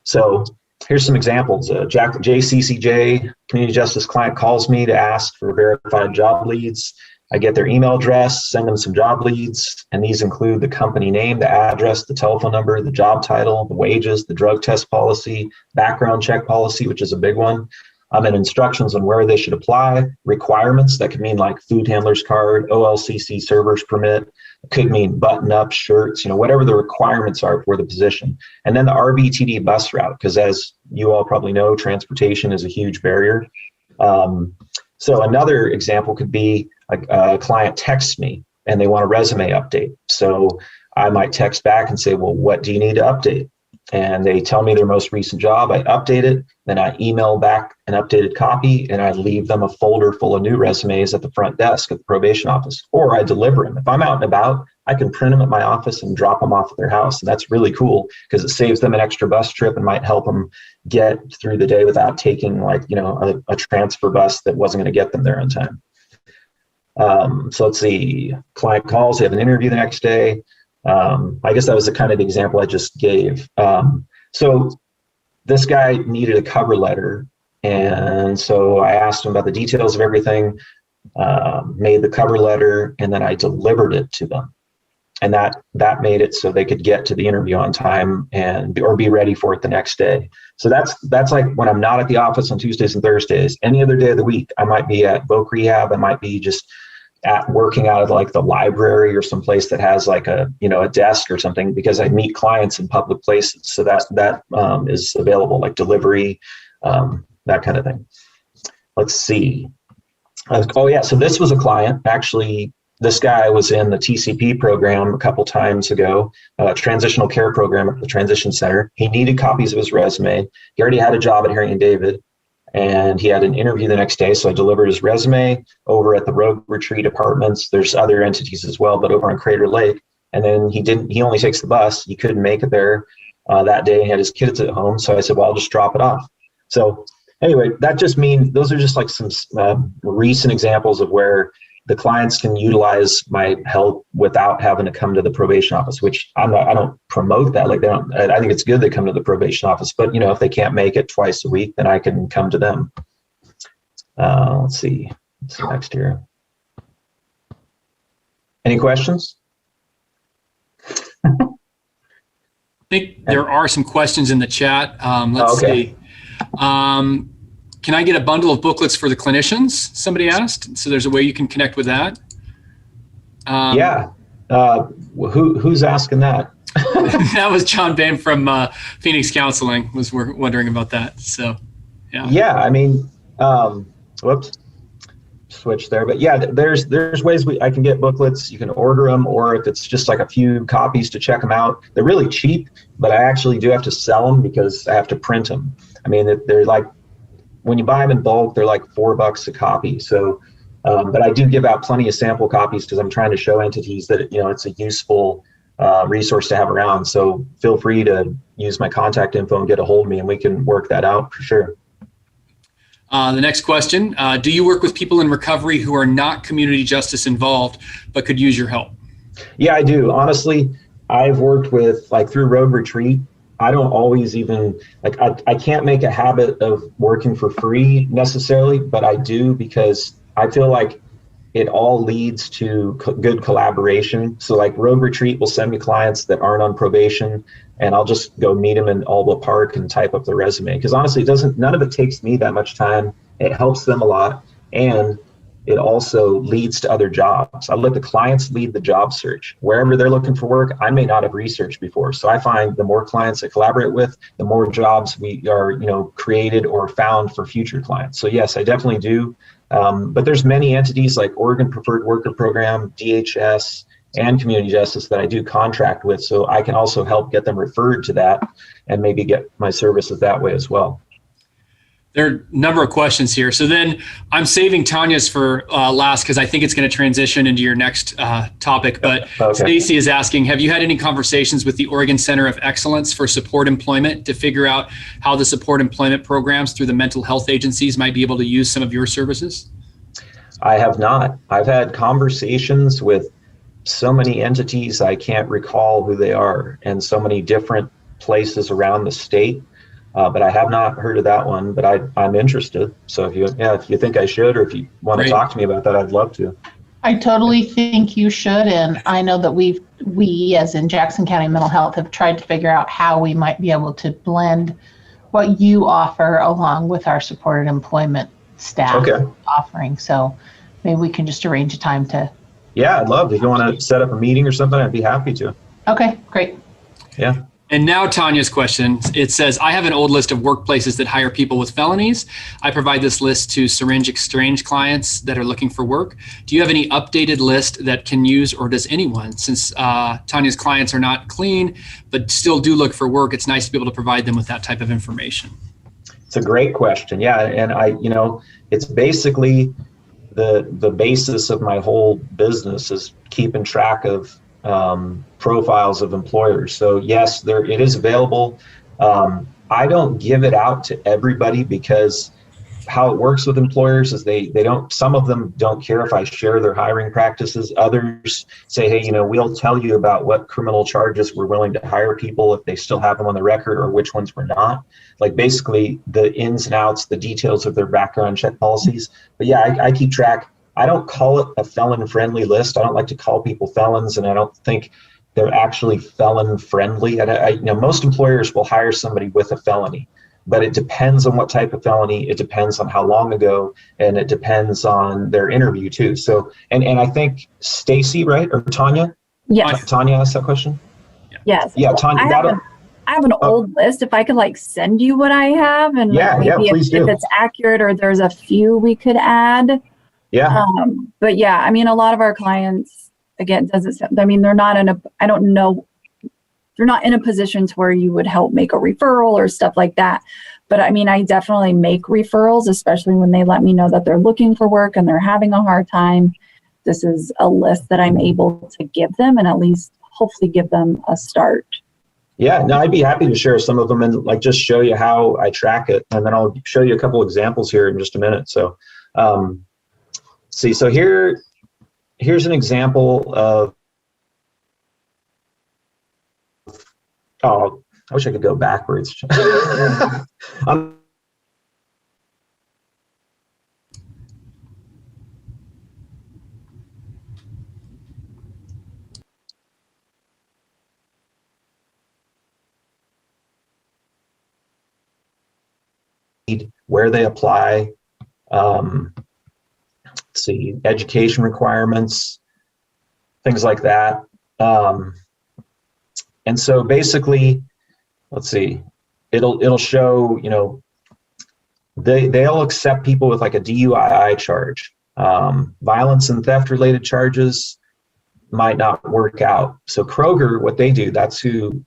So here's some examples. JCCJ, community justice client, calls me to ask for verified job leads. I get their email address, send them some job leads, and these include the company name, the address, the telephone number, the job title, the wages, the drug test policy, background check policy, which is a big one, And instructions on where they should apply, requirements that could mean like food handler's card, OLCC server's permit, it could mean button-up shirts, whatever the requirements are for the position. And then the RBTD bus route, because as you all probably know, transportation is a huge barrier. So another example could be a client texts me and they want a resume update. So I might text back and say, well, what do you need to update? And they tell me their most recent job. I update it, then I email back an updated copy, and I leave them a folder full of new resumes at the front desk at the probation office, or I deliver them. If I'm out and about, I can print them at my office and drop them off at their house. And that's really cool because it saves them an extra bus trip and might help them get through the day without taking a transfer bus that wasn't going to get them there on time. So let's see, client calls, they have an interview the next day. I guess that was the kind of example I just gave. So this guy needed a cover letter. And so I asked him about the details of everything, made the cover letter, and then I delivered it to them. And that made it so they could get to the interview on time or be ready for it the next day. So that's like when I'm not at the office on Tuesdays and Thursdays. Any other day of the week, I might be at Voc Rehab. I might be just working out of like the library or someplace that has like a desk or something, because I meet clients in public places. So that is available, like delivery, that kind of thing. Let's see. So this was a client. Actually, this guy was in the TCP program a couple times ago, transitional care program at the transition center. He needed copies of his resume. He already had a job at Harry and David, and he had an interview the next day. So I delivered his resume over at the Rogue Retreat Apartments. There's other entities as well, but over on Crater Lake. And then he only takes the bus. He couldn't make it there that day. He had his kids at home. So I said, well, I'll just drop it off. So anyway, that just means those are just like some recent examples of where the clients can utilize my help without having to come to the probation office, which I don't promote that. I think it's good they come to the probation office, but if they can't make it twice a week, then I can come to them. Let's see next here. Any questions? I think there are some questions in the chat. Let's see. Can I get a bundle of booklets for the clinicians? Somebody asked. So there's a way you can connect with that. Yeah. Who's asking that? That was John Bain from Phoenix Counseling was wondering about that. So, yeah. Yeah. I mean, whoops, switch there. But yeah, there's ways I can get booklets. You can order them, or if it's just like a few copies to check them out. They're really cheap, but I actually do have to sell them because I have to print them. I mean, they're like, when you buy them in bulk, they're like $4 a copy. So, but I do give out plenty of sample copies because I'm trying to show entities that, it's a useful resource to have around. So feel free to use my contact info and get a hold of me, and we can work that out for sure. The next question, do you work with people in recovery who are not community justice involved, but could use your help? Yeah, I do. Honestly, I've worked with, through Rogue Retreat, I don't always even, I can't make a habit of working for free necessarily, but I do because I feel like it all leads to good collaboration. So Rogue Retreat will send me clients that aren't on probation, and I'll just go meet them in Alba Park and type up their resume. Because honestly, none of it takes me that much time. It helps them a lot. And it also leads to other jobs. I let the clients lead the job search. Wherever they're looking for work, I may not have researched before. So I find the more clients I collaborate with, the more jobs we are, created or found for future clients. So yes, I definitely do. But there's many entities like Oregon Preferred Worker Program, DHS, and Community Justice that I do contract with. So I can also help get them referred to that and maybe get my services that way as well. There are a number of questions here. So then I'm saving Tanya's for last because I think it's going to transition into your next topic. But okay. Stacy is asking, have you had any conversations with the Oregon Center of Excellence for Support Employment to figure out how the support employment programs through the mental health agencies might be able to use some of your services? I have not. I've had conversations with so many entities, I can't recall who they are, and so many different places around the state. But I have not heard of that one, but I'm interested. So if you think I should, or if you want to talk to me about that, I'd love to. I totally think you should. And I know that we as in Jackson County Mental Health have tried to figure out how we might be able to blend what you offer along with our supported employment staff Okay. offering. So maybe we can just arrange a time to. Yeah, I'd love, if you want to set up a meeting or something, I'd be happy to. Okay, great. Yeah. And now Tanya's question. It says, I have an old list of workplaces that hire people with felonies. I provide this list to syringe exchange clients that are looking for work. Do you have any updated list that can use, or does anyone? Since Tanya's clients are not clean, but still do look for work, it's nice to be able to provide them with that type of information. It's a great question. Yeah. And it's basically the basis of my whole business is keeping track of profiles of employers. So yes, it is available. I don't give it out to everybody because how it works with employers is they don't, some of them don't care if I share their hiring practices. Others say, hey, we'll tell you about what criminal charges we're willing to hire people if they still have them on the record or which ones we're not. Like basically the ins and outs, the details of their background check policies. But yeah, I keep track. I don't call it a felon-friendly list. I don't like to call people felons, and I don't think they're actually felon-friendly. Most employers will hire somebody with a felony, but it depends on what type of felony. It depends on how long ago, and it depends on their interview too. So, and I think Stacy, right, or Tanya? Yes. Tanya asked that question. Yes. Yeah, Tanya. I have an old list. If I could send you what I have, and maybe please do. If it's accurate or there's a few we could add. Yeah. But yeah, I mean, a lot of our clients, again, they're not in a position to where you would help make a referral or stuff like that. But I mean, I definitely make referrals, especially when they let me know that they're looking for work and they're having a hard time. This is a list that I'm able to give them and at least hopefully give them a start. Yeah, no, I'd be happy to share some of them and just show you how I track it. And then I'll show you a couple examples here in just a minute. So, see, so here's an example of, I wish I could go backwards. Where they apply, let's see, education requirements, things like that. And so basically, let's see, it'll show, they'll accept people with a DUI charge. Violence and theft related charges might not work out. So Kroger, what they do, that's who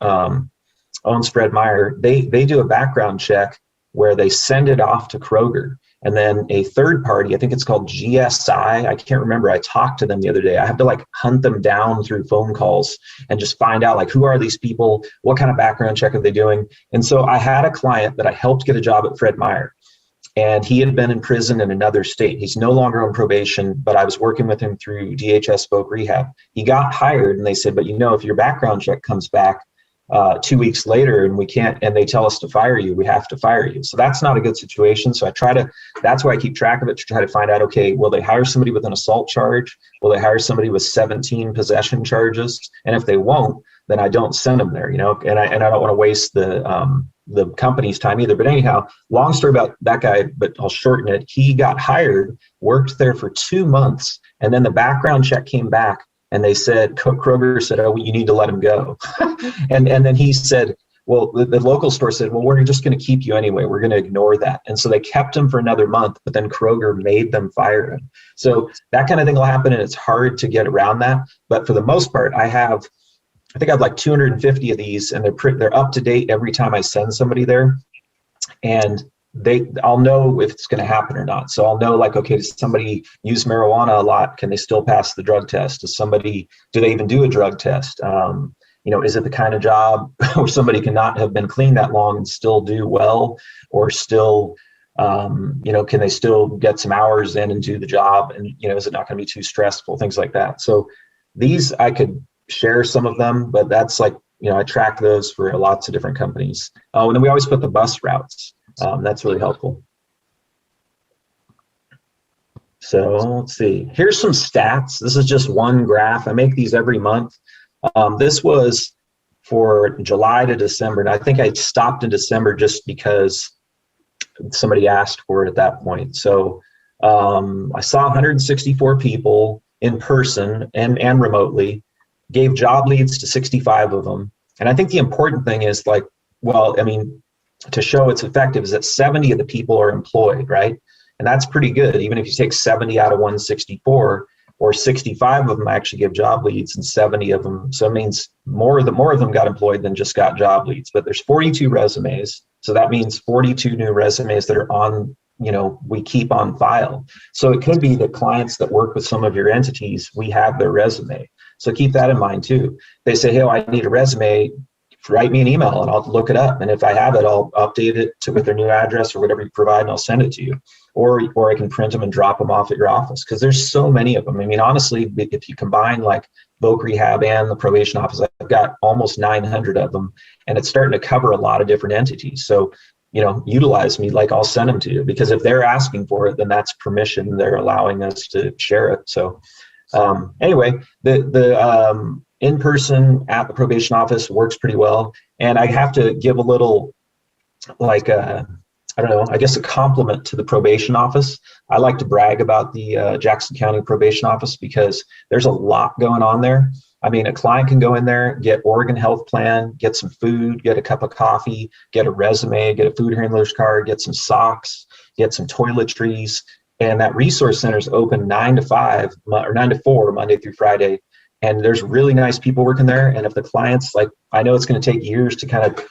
owns Fred Meyer, they do a background check where they send it off to Kroger. And then a third party, I think it's called GSI, I can't remember, I talked to them the other day. I have to hunt them down through phone calls and just find out who are these people, what kind of background check are they doing? And so I had a client that I helped get a job at Fred Meyer, and he had been in prison in another state. He's no longer on probation, but I was working with him through DHS Spoke Rehab. He got hired and they said, but if your background check comes back 2 weeks later and we can't, and they tell us to fire you, we have to fire you. So that's not a good situation. So that's why I keep track of it, to try to find out, okay, will they hire somebody with an assault charge? Will they hire somebody with 17 possession charges? And if they won't, then I don't send them there, and I don't want to waste the company's time either. But anyhow, long story about that guy, but I'll shorten it. He got hired, worked there for 2 months, and then the background check came back. And they said, Kroger said, oh, you need to let him go. and then he said, well, the local store said, well, we're just going to keep you anyway. We're going to ignore that. And so they kept him for another month, but then Kroger made them fire him. So that kind of thing will happen, and it's hard to get around that. But for the most part, I think I have 250 of these, and they're up to date every time I send somebody there. And I'll know if it's going to happen or not. So I'll know okay, does somebody use marijuana a lot? Can they still pass the drug test? Do they even do a drug test? Is it the kind of job where somebody cannot have been clean that long and still do well, or still, can they still get some hours in and do the job? And, is it not going to be too stressful? Things like that. So these, I could share some of them, but that's I track those for lots of different companies. And then we always put the bus routes. That's really helpful. So let's see, here's some stats. This is just one graph. I make these every month. This was for July to December. And I think I stopped in December just because somebody asked for it at that point. So I saw 164 people in person and remotely, gave job leads to 65 of them. And I think the important thing is like, well, I mean, to show it's effective is that 70 of the people are employed, right? And that's pretty good. Even if you take 70 out of 164, or 65 of them actually give job leads and 70 of them. So it means more of them got employed than just got job leads. But there's 42 resumes. So that means 42 new resumes that are on, we keep on file. So it could be that clients that work with some of your entities, we have their resume. So keep that in mind too. They say, hey, I need a resume. Write me an email and I'll look it up. And if I have it, I'll update it with their new address or whatever you provide, and I'll send it to you. Or I can print them and drop them off at your office, because there's so many of them. I mean, honestly, if you combine like Voc Rehab and the probation office, I've got almost 900 of them, and it's starting to cover a lot of different entities. So, utilize me, like I'll send them to you, because if they're asking for it, then that's permission. They're allowing us to share it. So anyway, the in-person at the probation office works pretty well. And I have to give a little, I guess a compliment to the probation office. I like to brag about the Jackson County Probation Office because there's a lot going on there. I mean, a client can go in there, get Oregon Health Plan, get some food, get a cup of coffee, get a resume, get a food handler's card, get some socks, get some toiletries. And that resource center is open 9 to 5 or 9 to 4, Monday through Friday. And there's really nice people working there. And if the clients, I know it's going to take years to kind of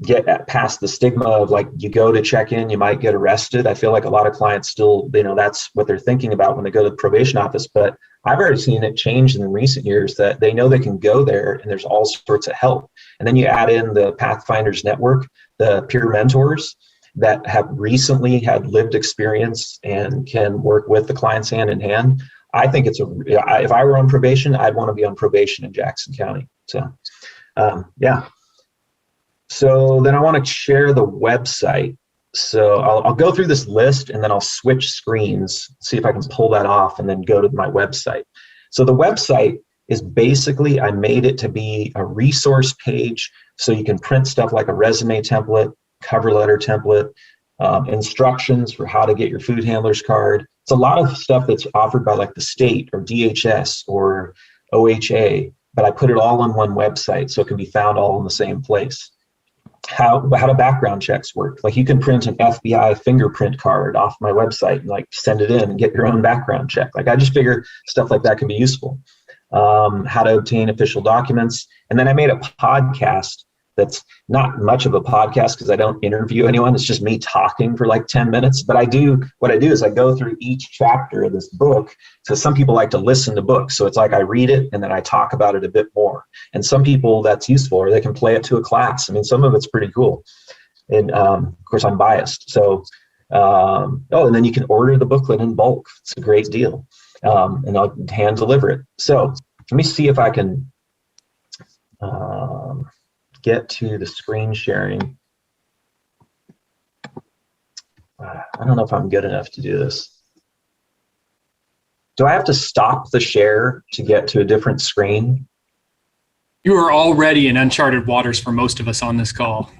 get past the stigma of you go to check in, you might get arrested. I feel like a lot of clients still, that's what they're thinking about when they go to the probation office. But I've already seen it change in recent years, that they know they can go there and there's all sorts of help. And then you add in the Pathfinders Network, the peer mentors that have recently had lived experience and can work with the clients hand in hand. I think if I were on probation, I'd want to be on probation in Jackson County. So, yeah. So then I want to share the website. So I'll go through this list and then I'll switch screens, see if I can pull that off and then go to my website. So the website is basically, I made it to be a resource page so you can print stuff like a resume template, cover letter template, instructions for how to get your food handler's card. It's a lot of stuff that's offered by the state or DHS or OHA, but I put it all on one website so it can be found all in the same place. How do background checks work? You can print an FBI fingerprint card off my website and send it in and get your own background check. I just figure stuff like that can be useful. How to obtain official documents. And then I made a podcast that's not much of a podcast because I don't interview anyone. It's just me talking for 10 minutes. But what I do is I go through each chapter of this book. So some people like to listen to books. So it's I read it and then I talk about it a bit more. And some people that's useful, or they can play it to a class. I mean, some of it's pretty cool. And of course I'm biased. So, and then you can order the booklet in bulk. It's a great deal. And I'll hand deliver it. So let me see if I can, get to the screen sharing. I don't know if I'm good enough to do this. Do I have to stop the share to get to a different screen? You are already in uncharted waters for most of us on this call.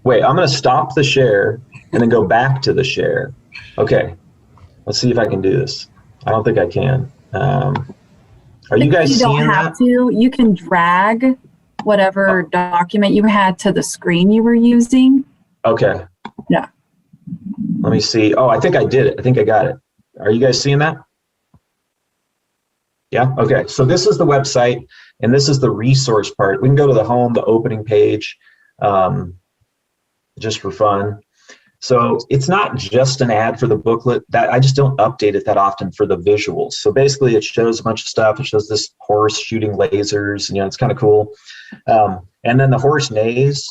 Wait, I'm going to stop the share and then go back to the share. Okay, let's see if I can do this. I don't think I can. Are you guys seeing that? You don't have to. You can drag whatever document you had to the screen you were using. Okay. Yeah. Let me see. Oh, I think I did it. I think I got it. Are you guys seeing that? Yeah. Okay. So this is the website and this is the resource part. We can go to the home, the opening page, just for fun. So it's not just an ad for the booklet. That I just don't update it that often for the visuals. So basically it shows a bunch of stuff. It shows this horse shooting lasers, and, it's kind of cool. And then the horse neighs.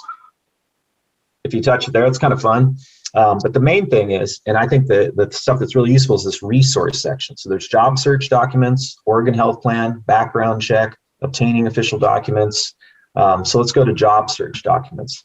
If you touch it there, it's kind of fun. But the main thing is, and I think the stuff that's really useful is this resource section. So there's job search documents, Oregon Health Plan, background check, obtaining official documents. So let's go to job search documents.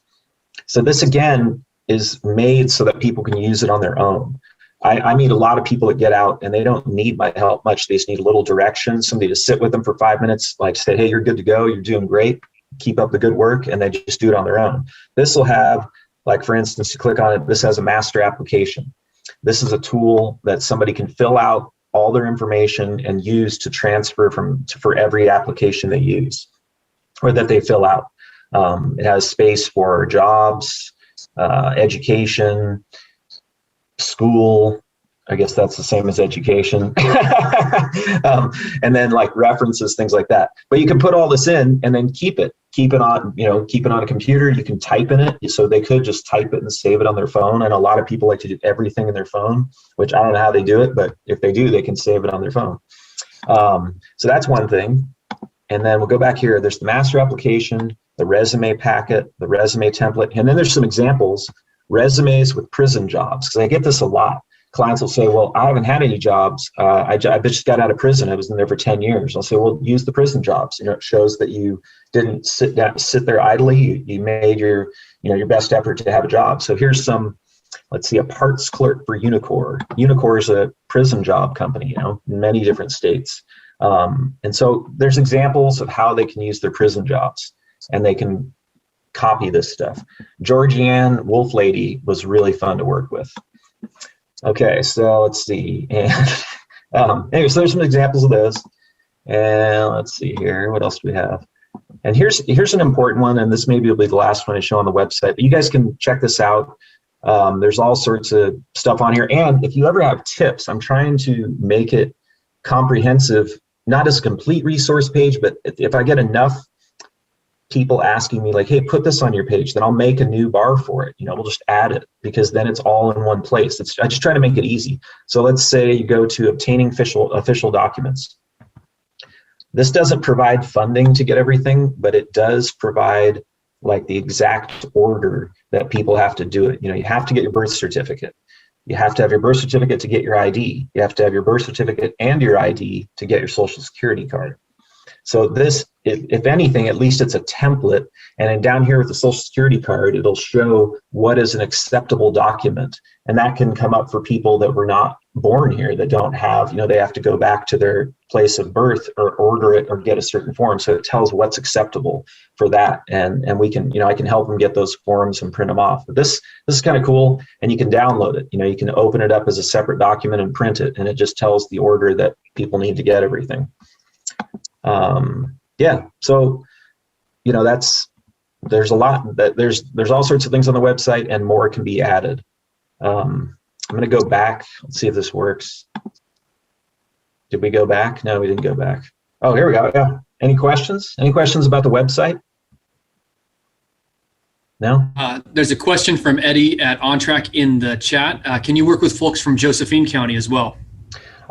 So this again is made so that people can use it on their own. I meet a lot of people that get out and they don't need my help much. They just need a little direction, somebody to sit with them for 5 minutes, say, hey, you're good to go, you're doing great. keep up the good work, and they just do it on their own. This will have, like, for instance, you click on it, this has a master application. This is a tool that somebody can fill out all their information and use to transfer for every application they use or that they fill out. It has space for jobs, education, school. I guess that's the same as education. And then like references, things like that. But you can put all this in and then keep it on, keep it on a computer. You can type in it. So they could just type it and save it on their phone. And a lot of people like to do everything in their phone, which I don't know how they do it, but if they do, they can save it on their phone. So that's one thing. And then we'll go back here. There's the master application, the resume packet, the resume template. And then there's some examples, resumes with prison jobs, because I get this a lot. Clients will say, well, I haven't had any jobs. I just got out of prison. I was in there for 10 years. I'll say, well, use the prison jobs. It shows that you didn't sit there idly. You made your best effort to have a job. So here's some, let's see, a parts clerk for Unicor. Unicor is a prison job company, in many different states. And so there's examples of how they can use their prison jobs, and they can copy this stuff. Georgianne Wolf Lady was really fun to work with. Okay, so let's see. And anyway, so there's some examples of those. And let's see here. What else do we have? And here's an important one, and this maybe will be the last one I show on the website, but you guys can check this out. There's all sorts of stuff on here. And if you ever have tips, I'm trying to make it comprehensive, not as a complete resource page, but if I get enough people asking me like, hey, put this on your page, then I'll make a new bar for it. We'll just add it, because then it's all in one place. I just try to make it easy. So let's say you go to obtaining official documents. This doesn't provide funding to get everything, but it does provide like the exact order that people have to do it. You have to get your birth certificate. You have to have your birth certificate to get your ID. You have to have your birth certificate and your ID to get your social security card. So this, if anything, at least it's a template. And then down here with the social security card, it'll show what is an acceptable document. And that can come up for people that were not born here, that don't have, they have to go back to their place of birth or order it or get a certain form. So it tells what's acceptable for that. And we can, I can help them get those forms and print them off. But this is kind of cool. And you can download it. You can open it up as a separate document and print it. And it just tells the order that people need to get everything. Yeah, so there's a lot that there's all sorts of things on the website, and more can be added. I'm going to go back. Let's see if this works. Did we go back? No, we didn't go back. Oh, here we go. Yeah. Any questions? Any questions about the website? No? There's a question from Eddie at OnTrack in the chat. Can you work with folks from Josephine County as well?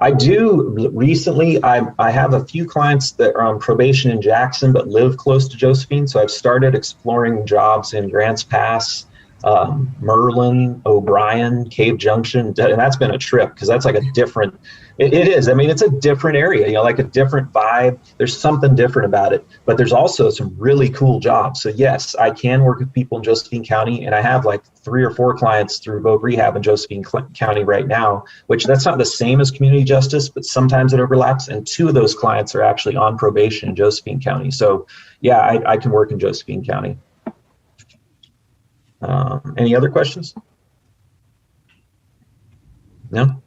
I do. Recently, I have a few clients that are on probation in Jackson but live close to Josephine. So I've started exploring jobs in Grants Pass, Merlin, O'Brien, Cave Junction, and that's been a trip, because that's like a different, it is. I mean, it's a different area, like a different vibe. There's something different about it, but there's also some really cool jobs. So yes, I can work with people in Josephine County, and I have like 3 or 4 clients through Voc Rehab in Josephine County right now, which that's not the same as community justice, but sometimes it overlaps. And 2 of those clients are actually on probation in Josephine County. So yeah, I can work in Josephine County. Any other questions? No?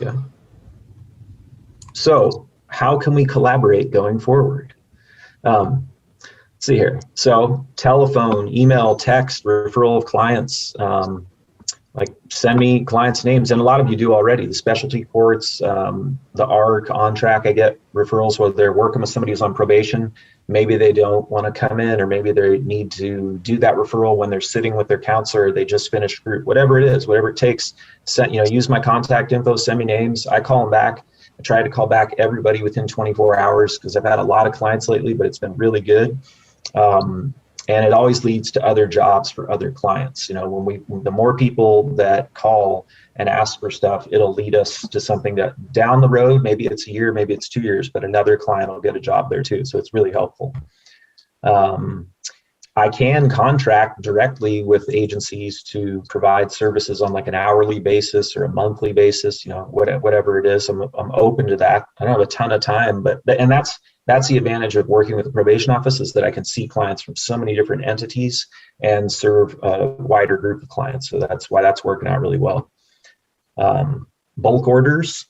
Yeah. So how can we collaborate going forward? Let's see here. So telephone, email, text, referral of clients, like send me clients' names. And a lot of you do already. The specialty courts, the ARC, OnTrack, I get referrals where they're working with somebody who's on probation. Maybe they don't want to come in, or maybe they need to do that referral when they're sitting with their counselor. They just finished group, whatever it is, whatever it takes. Use my contact info, send me names. I call them back. I try to call back everybody within 24 hours because I've had a lot of clients lately, but it's been really good. And it always leads to other jobs for other clients. The more people that call and ask for stuff, it'll lead us to something that down the road, maybe it's a year, maybe it's 2 years, but another client will get a job there too. So it's really helpful. I can contract directly with agencies to provide services on like an hourly basis or a monthly basis, whatever it is. I'm open to that. I don't have a ton of time, and that's the advantage of working with the probation office, is that I can see clients from so many different entities and serve a wider group of clients. So that's why that's working out really well. Bulk orders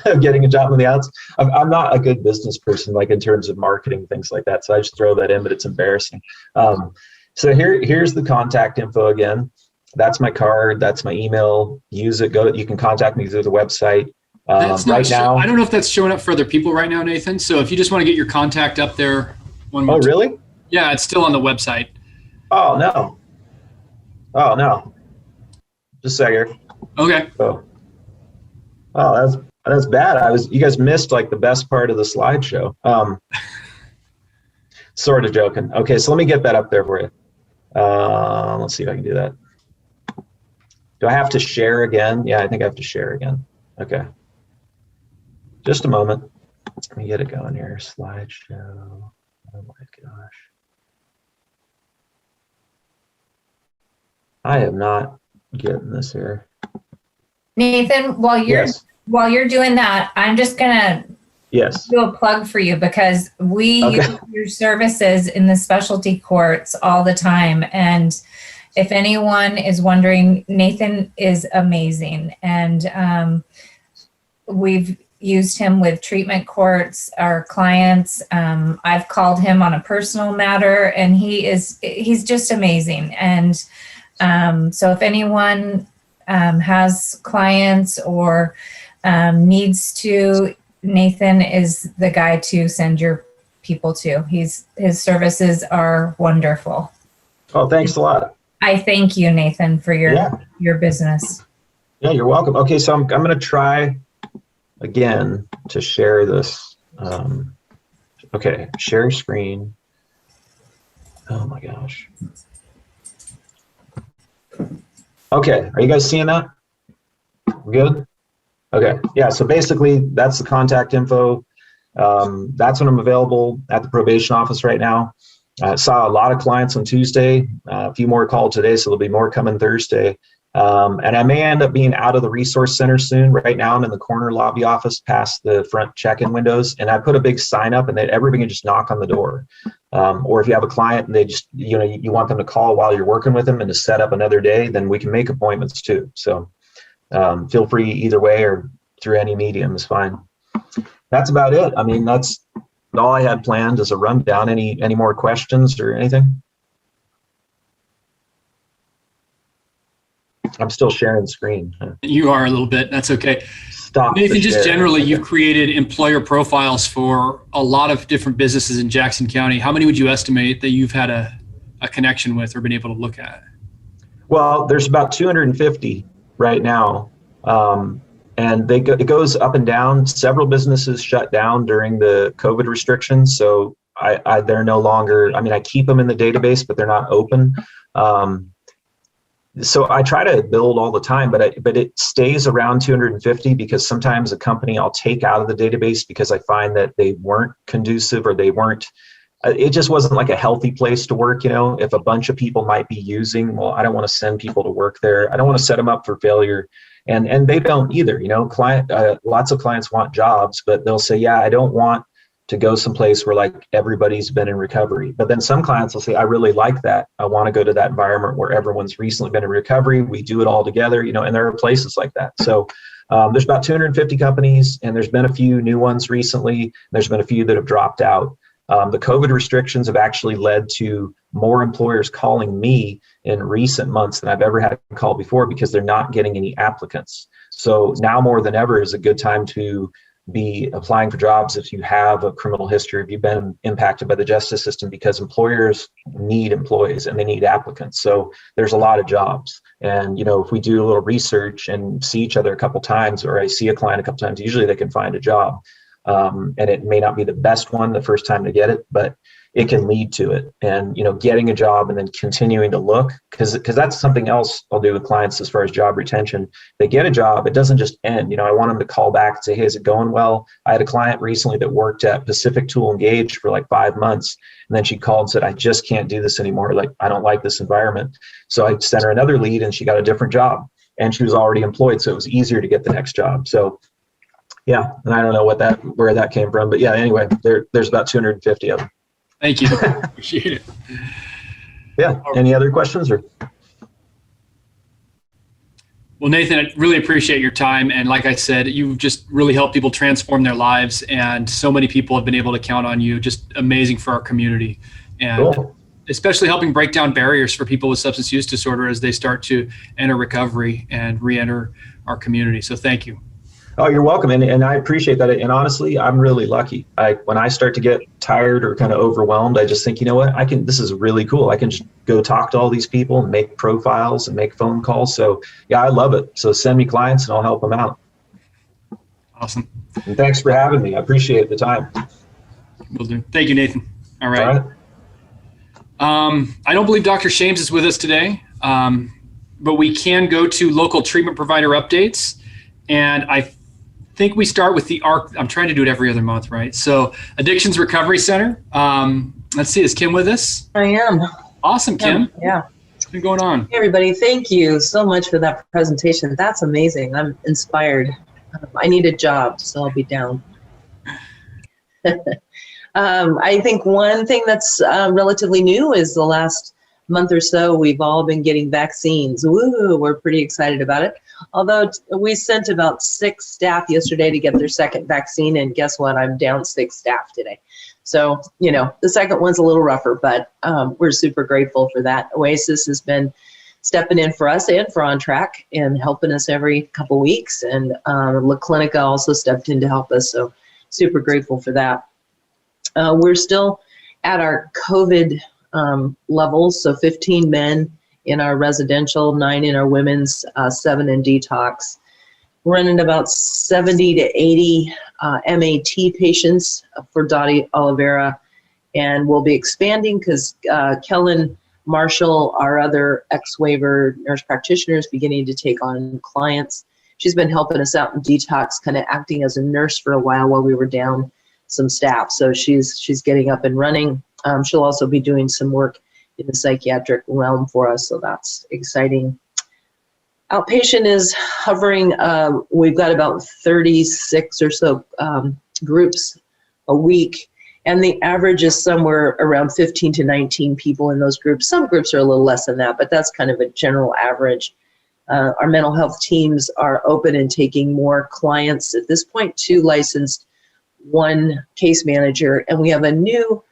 of getting a job on the outs. I'm not a good business person, like in terms of marketing, things like that. So I just throw that in, but it's embarrassing. So here's the contact info again. That's my card. That's my email. Use it. You can contact me through the website. Right now, I don't know if that's showing up for other people right now, Nathan. So if you just want to get your contact up there one more time. Really? Yeah, it's still on the website. Oh, no. Just a second. Okay. Oh, that's bad. You guys missed like the best part of the slideshow. Sort of joking. Okay, so let me get that up there for you. Let's see if I can do that. Do I have to share again? Yeah, I think I have to share again. Okay. Just a moment. Let me get it going here. Slideshow. Oh my gosh. I am not getting this here. Nathan, while you're doing that, I'm just gonna do a plug for you, because we use your services in the specialty courts all the time. And if anyone is wondering, Nathan is amazing, and we've used him with treatment courts, our clients. I've called him on a personal matter, and he's just amazing. And so if anyone has clients or needs to, Nathan is the guy to send your people to. His services are wonderful. Oh, thanks a lot. I thank you, Nathan, for your business. Yeah, you're welcome. Okay, so I'm going to try again to share this. Okay, share screen. Oh my gosh. Okay, are you guys seeing that? We're good? Okay, yeah, so basically that's the contact info. That's when I'm available at the probation office right now. I saw a lot of clients on Tuesday, a few more called today, so there'll be more coming Thursday. And I may end up being out of the resource center soon. Right now I'm in the corner lobby office past the front check-in windows, and I put a big sign up, and everybody can just knock on the door. Or if you have a client and they just, you want them to call while you're working with them and to set up another day, then we can make appointments too. So feel free either way or through any medium is fine. That's about it. I mean, that's all I had planned as a rundown. Any more questions or anything? I'm still sharing the screen. You are a little bit. That's okay. Stop. Nathan, just share. generally, you've created employer profiles for a lot of different businesses in Jackson County. How many would you estimate that you've had a connection with or been able to look at? Well, there's about 250 right now. And it goes up and down. Several businesses shut down during the COVID restrictions. So they're no longer, I keep them in the database, but they're not open. So I try to build all the time, but it stays around 250 because sometimes a company I'll take out of the database because I find that they weren't conducive or it just wasn't like a healthy place to work. If a bunch of people might be using, well, I don't want to send people to work there. I don't want to set them up for failure. And they don't either, lots of clients want jobs, but they'll say, yeah, I don't want to go someplace where like everybody's been in recovery. But then some clients will say, I really like that. I want to go to that environment where everyone's recently been in recovery. We do it all together, and there are places like that. So there's about 250 companies, and there's been a few new ones recently. There's been a few that have dropped out. The COVID restrictions have actually led to more employers calling me in recent months than I've ever had a call before because they're not getting any applicants. So now more than ever is a good time to be applying for jobs if you have a criminal history, if you've been impacted by the justice system, because employers need employees and they need applicants. So there's a lot of jobs. And, if we do a little research and see each other a couple times, or I see a client a couple times, usually they can find a job. And it may not be the best one the first time to get it, but it can lead to it. And, getting a job and then continuing to look, because that's something else I'll do with clients as far as job retention. They get a job, it doesn't just end. I want them to call back and say, hey, is it going well? I had a client recently that worked at Pacific Tool and Gauge for like 5 months. And then she called and said, I just can't do this anymore. Like, I don't like this environment. So I sent her another lead and she got a different job, and she was already employed. So it was easier to get the next job. So yeah, and I don't know where that came from, but yeah, anyway, there's about 250 of them. Thank you. Appreciate it. Yeah. Any other questions? Well, Nathan, I really appreciate your time. And like I said, you've just really helped people transform their lives. And so many people have been able to count on you. Just amazing for our community. And cool. Especially helping break down barriers for people with substance use disorder as they start to enter recovery and re-enter our community. So thank you. Oh, you're welcome. And I appreciate that. And honestly, I'm really lucky. When I start to get tired or kind of overwhelmed, I just think, you know what, this is really cool. I can just go talk to all these people and make profiles and make phone calls. So yeah, I love it. So send me clients and I'll help them out. Awesome. And thanks for having me. I appreciate the time. Will do. Thank you, Nathan. All right. I don't believe Dr. Shames is with us today, but we can go to local treatment provider updates. And I think we start with the ARC. I'm trying to do it every other month, right? So Addictions Recovery Center. Let's see, is Kim with us? I am. Awesome, Kim. Yeah. What's been going on? Hey, everybody. Thank you so much for that presentation. That's amazing. I'm inspired. I need a job, so I'll be down. I think one thing that's relatively new is the last month or so, we've all been getting vaccines. Woo, we're pretty excited about it. Although we sent about 6 staff yesterday to get their second vaccine, and guess what? I'm down 6 staff today. So, the second one's a little rougher, but we're super grateful for that. Oasis has been stepping in for us and for On Track and helping us every couple weeks. And La Clinica also stepped in to help us. So super grateful for that. We're still at our COVID levels. So 15 men in our residential, 9 in our women's, 7 in detox. We're running about 70 to 80 MAT patients for Dottie Oliveira, and we'll be expanding because Kellen Marshall, our other ex-waiver nurse practitioner, is beginning to take on clients. She's been helping us out in detox, kind of acting as a nurse for a while we were down some staff. So she's getting up and running. She'll also be doing some work in the psychiatric realm for us, so that's exciting. Outpatient is hovering. We've got about 36 or so groups a week, and the average is somewhere around 15 to 19 people in those groups. Some groups are a little less than that, but that's kind of a general average. Our mental health teams are open and taking more clients. At this point, 2 licensed, 1 case manager, and we have a new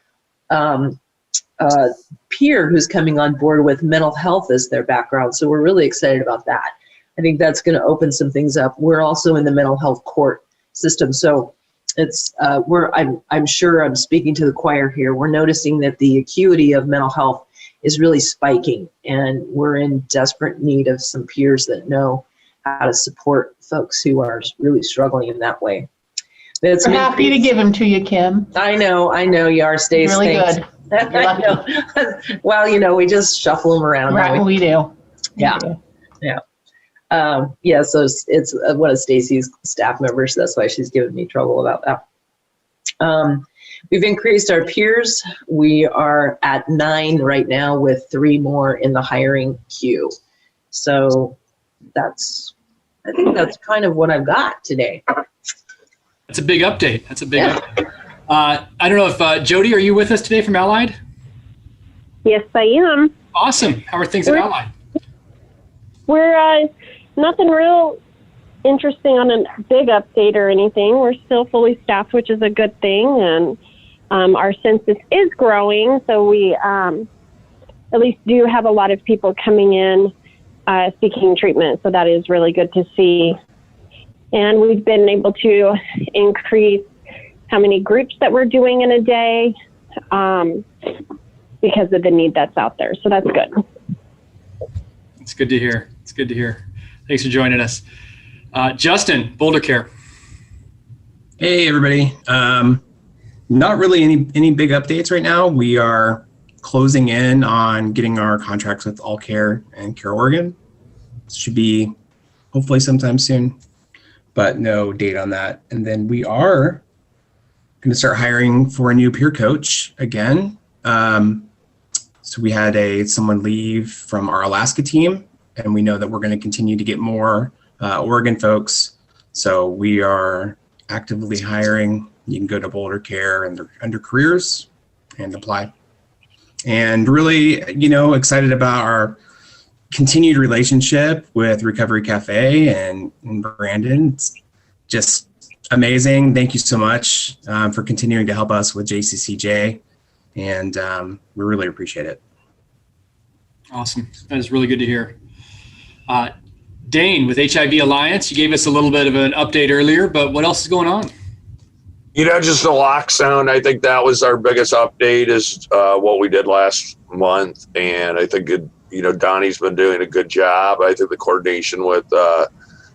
peer who's coming on board with mental health as their background. So we're really excited about that. I think that's going to open some things up. We're also in the mental health court system. So it's I'm sure I'm speaking to the choir here. We're noticing that the acuity of mental health is really spiking, and we're in desperate need of some peers that know how to support folks who are really struggling in that way. We're happy to give them to you, Kim. I know you are. Stace. Really thanks. good. I know. Well, we just shuffle them around. Right, we do. Yeah. Yeah. So it's one of Stacy's staff members. So that's why she's giving me trouble about that. We've increased our peers. We are at 9 right now with 3 more in the hiring queue. So I think that's kind of what I've got today. That's a big update. Update. I don't know if Jody, are you with us today from Allied? Yes, I am. Awesome. How are things at Allied? We're nothing real interesting on a big update or anything. We're still fully staffed, which is a good thing, and our census is growing, so we at least do have a lot of people coming in seeking treatment, so that is really good to see. And we've been able to increase how many groups that we're doing in a day because of the need that's out there. So that's good. It's good to hear. Thanks for joining us. Justin, Boulder Care. Hey, everybody. Not really any big updates right now. We are closing in on getting our contracts with All Care and Care Oregon. Should be hopefully sometime soon, but no date on that. And then we are going to start hiring for a new peer coach again. So we had someone leave from our Alaska team, and we know that we're going to continue to get more Oregon folks. So we are actively hiring. You can go to Boulder Care and under careers and apply. And really, excited about our continued relationship with Recovery Cafe and Brandon. It's just amazing. Thank you so much for continuing to help us with JCCJ. And we really appreciate it. Awesome. That is really good to hear. Dane with HIV Alliance, you gave us a little bit of an update earlier, but what else is going on? Just Naloxone. I think that was our biggest update is what we did last month. And I think, Donnie's been doing a good job. I think the coordination with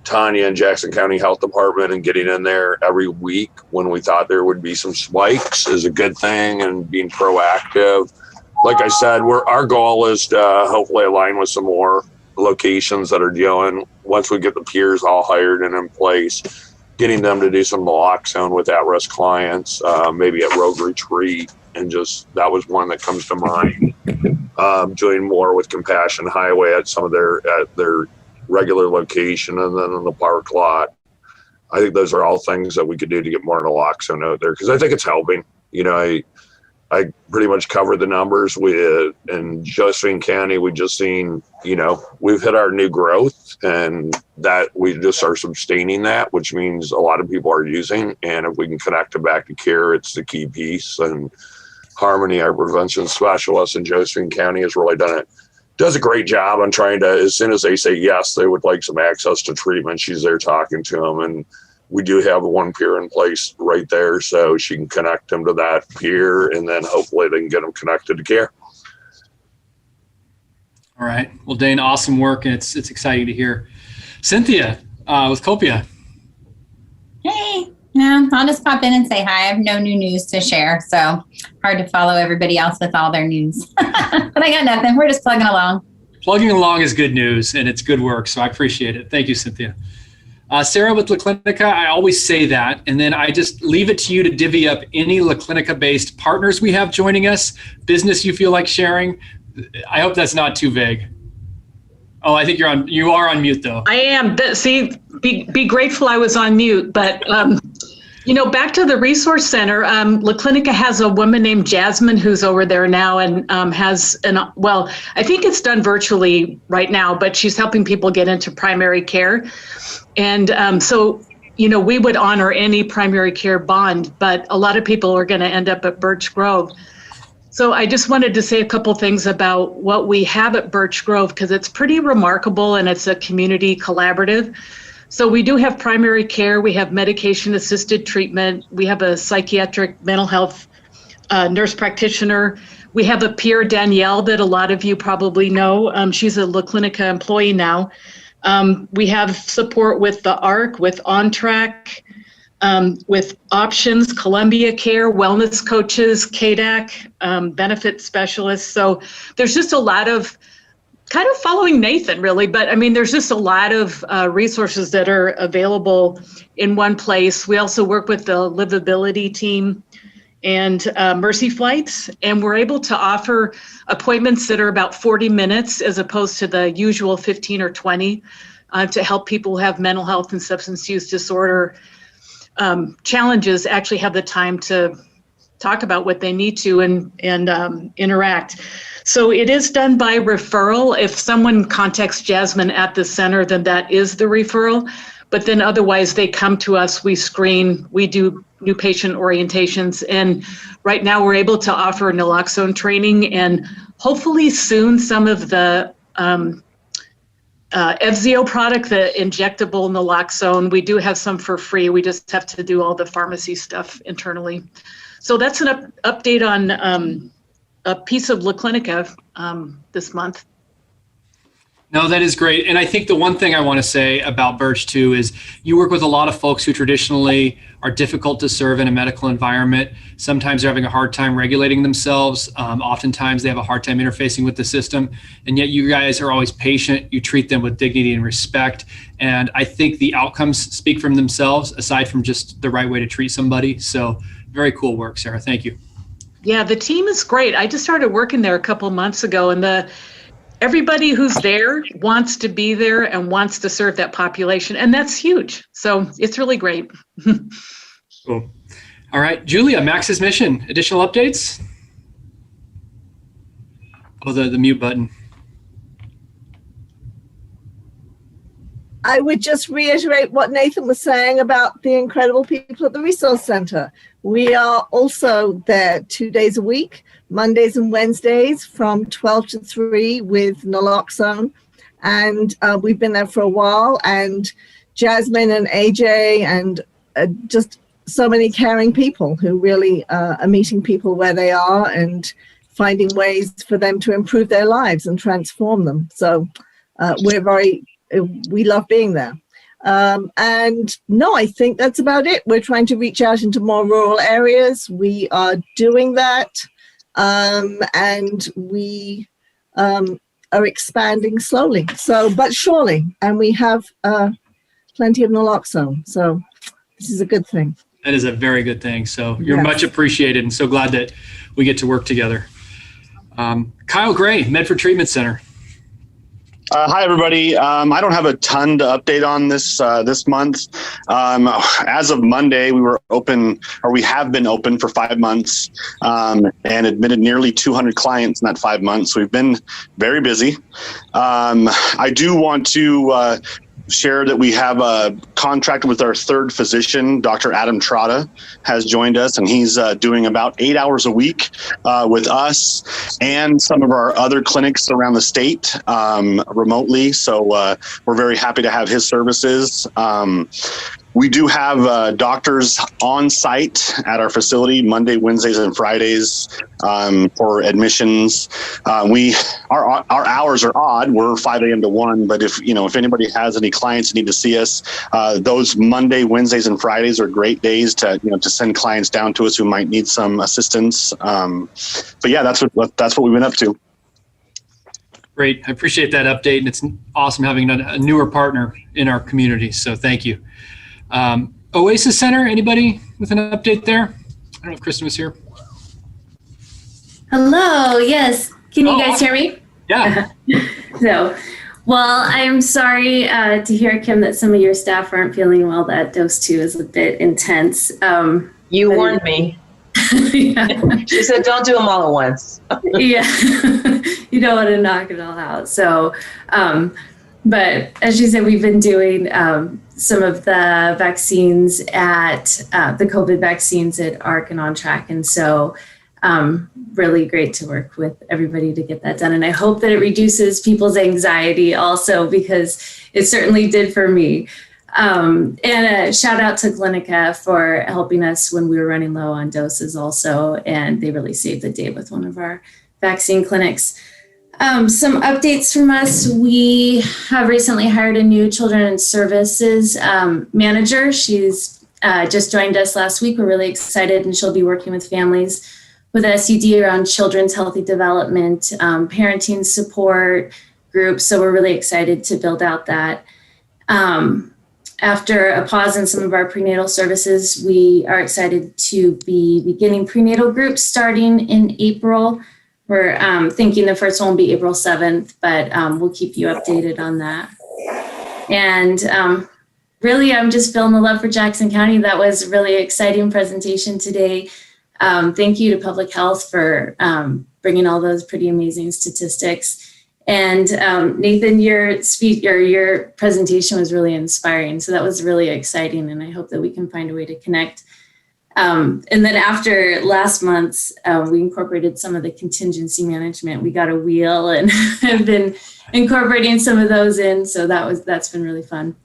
Tanya and Jackson County Health Department and getting in there every week when we thought there would be some spikes is a good thing, and being proactive. Like I said, our goal is to hopefully align with some more locations that are dealing, once we get the peers all hired and in place, getting them to do some Naloxone with at-risk clients, maybe at Rogue Retreat, and just that was one that comes to mind. Doing more with Compassion Highway at some of their regular location, and then in the park lot. I think those are all things that we could do to get more Naloxone out there, because I think it's helping. I pretty much covered the numbers in Josephine County. We just seen, we've hit our new growth, and that we just are sustaining that, which means a lot of people are using. And if we can connect it back to care, it's the key piece. And Harmony, our prevention specialist in Josephine County, has really does a great job on trying to, as soon as they say yes, they would like some access to treatment, she's there talking to them. And we do have one peer in place right there, so she can connect them to that peer, and then hopefully they can get them connected to care. All right. Well, Dane, awesome work, and it's exciting to hear. Cynthia with Copia. Hey, I'll just pop in and say hi. I have no new news to share, so hard to follow everybody else with all their news. But I got nothing. We're just plugging along. Plugging along is good news, and it's good work, so I appreciate it. Thank you, Cynthia. Sarah with La Clinica, I always say that, and then I just leave it to you to divvy up any La Clinica-based partners we have joining us, business you feel like sharing. I hope that's not too vague. Oh, I think you are on mute, though. I am. See, be grateful I was on mute, but back to the resource center. La Clinica has a woman named Jasmine who's over there now, and I think it's done virtually right now, but she's helping people get into primary care. And so we would honor any primary care bond, but a lot of people are going to end up at Birch Grove. So I just wanted to say a couple things about what we have at Birch Grove, because it's pretty remarkable, and it's a community collaborative. So we do have primary care, we have medication-assisted treatment, we have a psychiatric mental health nurse practitioner, we have a peer, Danielle, that a lot of you probably know. She's a La Clinica employee now. We have support with the ARC, with OnTrack, with Options, Columbia Care, wellness coaches, KDAC, benefit specialists. So there's just a lot of kind of following Nathan, really, but I mean, there's just a lot of resources that are available in one place. We also work with the livability team and Mercy Flights, and we're able to offer appointments that are about 40 minutes as opposed to the usual 15 or 20 to help people who have mental health and substance use disorder challenges actually have the time to talk about what they need to and interact. So it is done by referral. If someone contacts Jasmine at the center, then that is the referral. But then otherwise they come to us, we screen, we do new patient orientations. And right now we're able to offer naloxone training, and hopefully soon some of the Evzio product, the injectable naloxone, we do have some for free. We just have to do all the pharmacy stuff internally. So that's an update on a piece of La Clinica this month. No, that is great. And I think the one thing I want to say about Birch too is you work with a lot of folks who traditionally are difficult to serve in a medical environment. Sometimes they're having a hard time regulating themselves. Oftentimes they have a hard time interfacing with the system. And yet you guys are always patient. You treat them with dignity and respect. And I think the outcomes speak for themselves aside from just the right way to treat somebody. So very cool work, Sarah. Thank you. Yeah, the team is great. I just started working there a couple of months ago, and everybody who's there wants to be there and wants to serve that population. And that's huge. So it's really great. Cool. All right, Julia, Max's mission, additional updates? Oh, the mute button. I would just reiterate what Nathan was saying about the incredible people at the Resource Center. We are also there 2 days a week, Mondays and Wednesdays from 12 to 3 with Naloxone. And we've been there for a while. And Jasmine and AJ and just so many caring people who really are meeting people where they are and finding ways for them to improve their lives and transform them. So we love being there. And no, I think that's about it. We're trying to reach out into more rural areas. We are doing that. And we are expanding slowly, but surely. And we have plenty of Naloxone. So this is a good thing. That is a very good thing. So you're Yes. much appreciated and so glad that we get to work together. Kyle Gray, Medford Treatment Center. Hi, everybody. I don't have a ton to update on this month. As of Monday, we have been open for 5 months and admitted nearly 200 clients in that 5 months. We've been very busy. I do want to share that we have a contract with our third physician, Dr. Adam Trotta, has joined us, and he's doing about 8 hours a week with us and some of our other clinics around the state remotely. So we're very happy to have his services. We do have doctors on site at our facility Monday, Wednesdays, and Fridays for admissions. Our hours are odd. We're 5 a.m. to 1, but if anybody has any clients that need to see us, those Monday, Wednesdays, and Fridays are great days to send clients down to us who might need some assistance. But yeah, that's what we've been up to. Great. I appreciate that update, and it's awesome having a newer partner in our community. So thank you. Oasis Center, anybody with an update there? I don't know if Kristen was here. Hello, yes. Can you guys hear me? Yeah. So, well, I'm sorry to hear, Kim, that some of your staff aren't feeling well. That dose 2 is a bit intense. You warned me. Yeah. She said, don't do them all at once. Yeah. You don't want to knock it all out. So, but as you said, we've been doing some of the vaccines at the COVID vaccines at ARC and On Track. And so really great to work with everybody to get that done. And I hope that it reduces people's anxiety also, because it certainly did for me. And a shout out to Clinica for helping us when we were running low on doses also. And they really saved the day with one of our vaccine clinics. Some updates from us. We have recently hired a new children's services manager. She's just joined us last week. We're really excited, and she'll be working with families with SED around children's healthy development, parenting support groups. So we're really excited to build out that. After a pause in some of our prenatal services, we are excited to be beginning prenatal groups starting in April. We're thinking the first one will be April 7th, but we'll keep you updated on that. And really, I'm just feeling the love for Jackson County. That was a really exciting presentation today. Thank you to Public Health for bringing all those pretty amazing statistics. And Nathan, your speech or your presentation was really inspiring. So that was really exciting, and I hope that we can find a way to connect. And then after last month's, we incorporated some of the contingency management. We got a wheel and have been incorporating some of those in. So that's been really fun.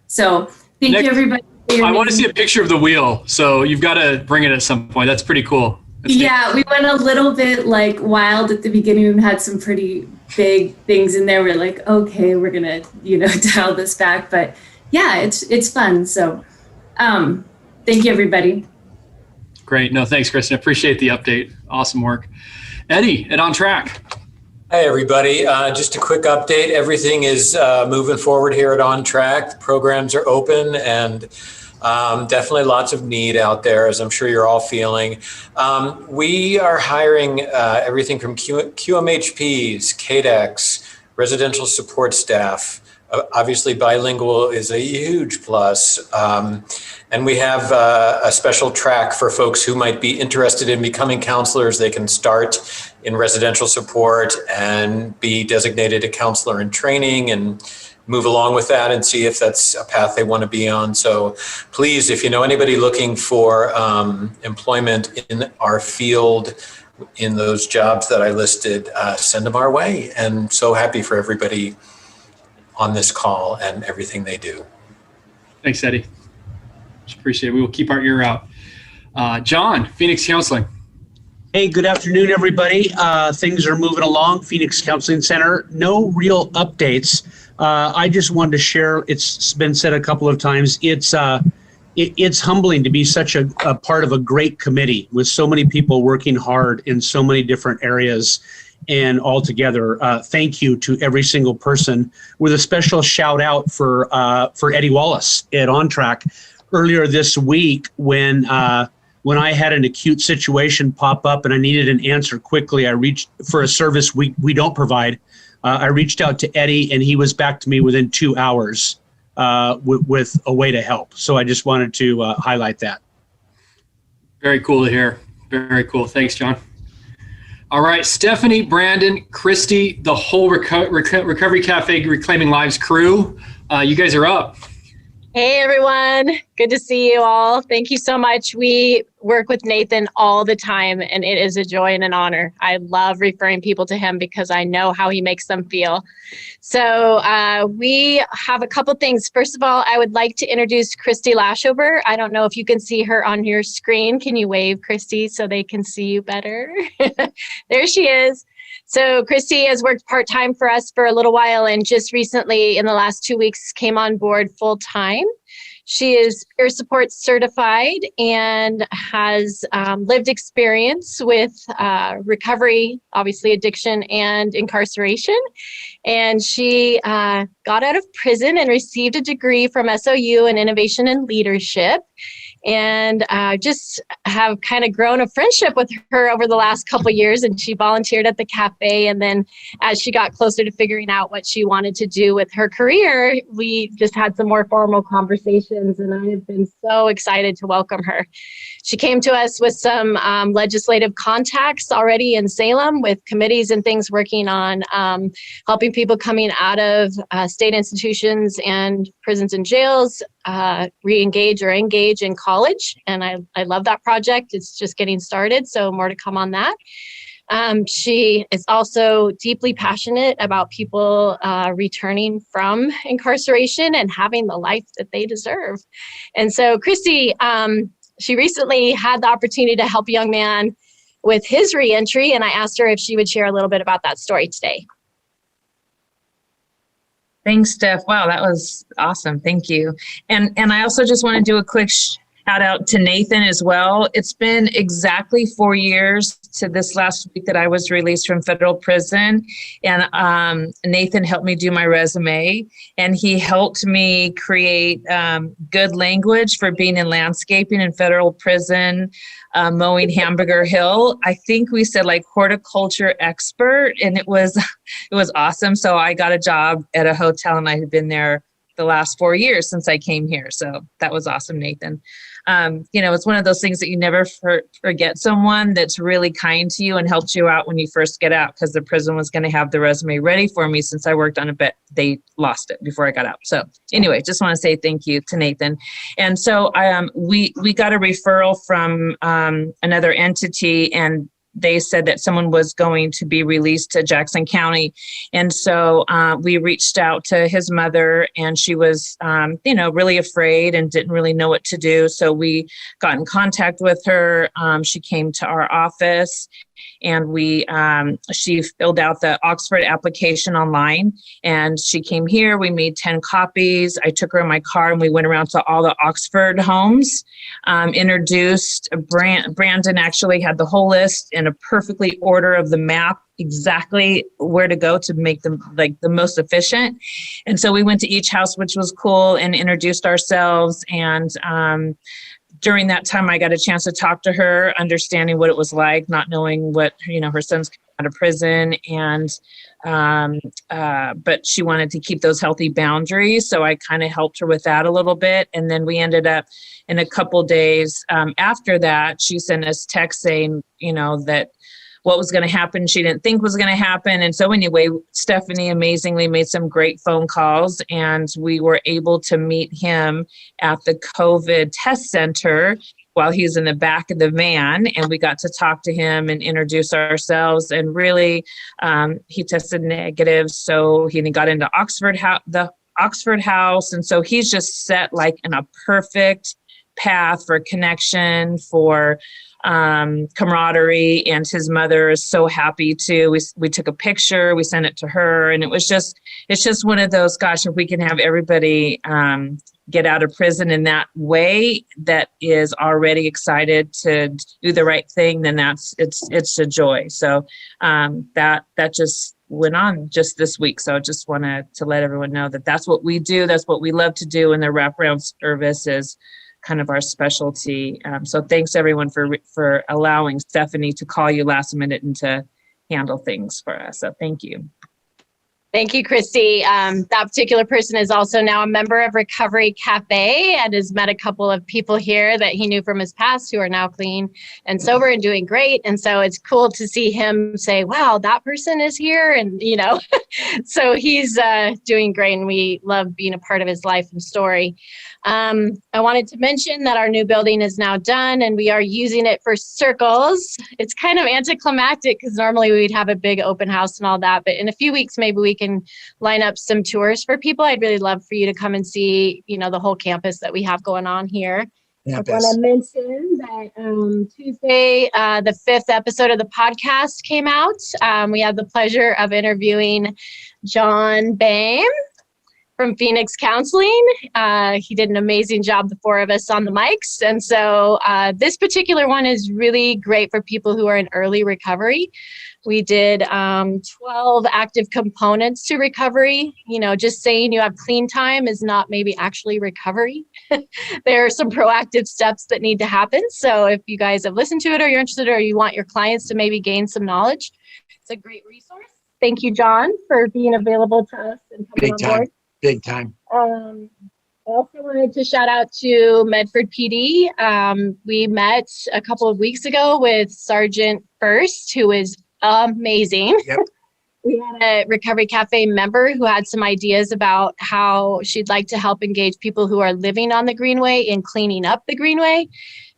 So thank you, everybody. I want to see a picture of the wheel. So you've got to bring it at some point. That's pretty cool. Yeah, we went a little bit like wild at the beginning and had some pretty big things in there. We're like, okay, we're gonna, dial this back. But yeah, it's fun. So thank you, everybody. Great. No, thanks, Kristen. Appreciate the update. Awesome work. Eddie at On Track. Hey, everybody. Just a quick update. Everything is moving forward here at On Track. The programs are open and definitely lots of need out there, as I'm sure you're all feeling. We are hiring everything from QMHPs, KDEX, residential support staff. Obviously, bilingual is a huge plus. And we have a special track for folks who might be interested in becoming counselors. They can start in residential support and be designated a counselor in training and move along with that and see if that's a path they want to be on. So please, if you know anybody looking for employment in our field, in those jobs that I listed, send them our way. And so happy for everybody on this call and everything they do. Thanks, Eddie. Appreciate it. We will keep our ear out. John, Phoenix Counseling. Hey, good afternoon, everybody. Things are moving along. Phoenix Counseling Center. No real updates. I just wanted to share. It's been said a couple of times. It's humbling to be such a part of a great committee with so many people working hard in so many different areas. And all together, thank you to every single person, with a special shout out for Eddie Wallace at On Track. Earlier this week, when I had an acute situation pop up and I needed an answer quickly, I reached for a service we don't provide. I reached out to Eddie, and he was back to me within 2 hours with a way to help. So I just wanted to highlight that. Very cool to hear. Very cool. Thanks, John. All right, Stephanie, Brandon, Christy, the whole Recovery Cafe Reclaiming Lives crew, you guys are up. Hey, everyone. Good to see you all. Thank you so much. We work with Nathan all the time, and it is a joy and an honor. I love referring people to him because I know how he makes them feel. So we have a couple things. First of all, I would like to introduce Christy Lashover. I don't know if you can see her on your screen. Can you wave, Christy, so they can see you better? There she is. So Christy has worked part-time for us for a little while, and just recently in the last 2 weeks came on board full-time. She is peer support certified and has lived experience with recovery, obviously addiction and incarceration. And she got out of prison and received a degree from SOU in Innovation and Leadership. And just have kind of grown a friendship with her over the last couple of years. And she volunteered at the cafe. And then as she got closer to figuring out what she wanted to do with her career, we just had some more formal conversations. And I have been so excited to welcome her. She came to us with some legislative contacts already in Salem with committees and things working on helping people coming out of state institutions and prisons and jails re-engage or engage in college. And I love that project. It's just getting started, so more to come on that. She is also deeply passionate about people returning from incarceration and having the life that they deserve. And so Christy, she recently had the opportunity to help a young man with his reentry, and I asked her if she would share a little bit about that story today. Thanks, Steph. Wow, that was awesome. Thank you. And I also just want to do a quick shout out to Nathan as well. It's been exactly 4 years to this last week that I was released from federal prison. And Nathan helped me do my resume, and he helped me create good language for being in landscaping in federal prison, mowing Hamburger Hill. I think we said like horticulture expert, and it was awesome. So I got a job at a hotel, and I had been there the last 4 years since I came here. So that was awesome, Nathan. It's one of those things that you never forget someone that's really kind to you and helped you out when you first get out, because the prison was going to have the resume ready for me since I worked on it, but they lost it before I got out. So anyway, just want to say thank you to Nathan. And so we got a referral from another entity, and they said that someone was going to be released to Jackson County. And so we reached out to his mother, and she was, really afraid and didn't really know what to do. So we got in contact with her. She came to our office, and she filled out the Oxford application online, and she came here. We made 10 copies. I took her in my car, and we went around to all the Oxford homes, introduced Brandon actually had the whole list in a perfectly order of the map, exactly where to go to make them like the most efficient. And so we went to each house, which was cool, and introduced ourselves. And during that time, I got a chance to talk to her, understanding what it was like, not knowing what, her son's coming out of prison. And, but she wanted to keep those healthy boundaries. So I kind of helped her with that a little bit. And then we ended up in a couple days after that, she sent us text saying, that what was going to happen, she didn't think was going to happen. And so anyway, Stephanie amazingly made some great phone calls, and we were able to meet him at the COVID test center while he's in the back of the van. And we got to talk to him and introduce ourselves. And really, he tested negative. So he got into the Oxford house. And so he's just set like in a perfect path for connection, for camaraderie, and his mother is so happy too. We took a picture, we sent it to her, and it's just one of those, gosh, if we can have everybody get out of prison in that way that is already excited to do the right thing, then it's a joy. So that just went on just this week. So I just wanted to let everyone know that that's what we do, that's what we love to do, and the wraparound service is kind of our specialty. So thanks everyone for allowing Stephanie to call you last minute and to handle things for us. So thank you. Thank you, Christy. That particular person is also now a member of Recovery Cafe and has met a couple of people here that he knew from his past who are now clean and sober and doing great. And so it's cool to see him say, wow, that person is here. And, so he's doing great, and we love being a part of his life and story. I wanted to mention that our new building is now done, and we are using it for circles. It's kind of anticlimactic because normally we'd have a big open house and all that, but in a few weeks, maybe we can line up some tours for people. I'd really love for you to come and see, the whole campus that we have going on here. I want to mention that Tuesday, the 5th episode of the podcast came out. We had the pleasure of interviewing John Boehm from Phoenix Counseling. He did an amazing job, the four of us on the mics. And so this particular one is really great for people who are in early recovery. We did 12 active components to recovery. Just saying you have clean time is not maybe actually recovery. There are some proactive steps that need to happen. So if you guys have listened to it, or you're interested, or you want your clients to maybe gain some knowledge, it's a great resource. Thank you, John, for being available to us and coming on board. Big time. I also wanted to shout out to Medford PD. We met a couple of weeks ago with Sergeant First, who is amazing. Yep. We had a Recovery Cafe member who had some ideas about how she'd like to help engage people who are living on the Greenway in cleaning up the Greenway.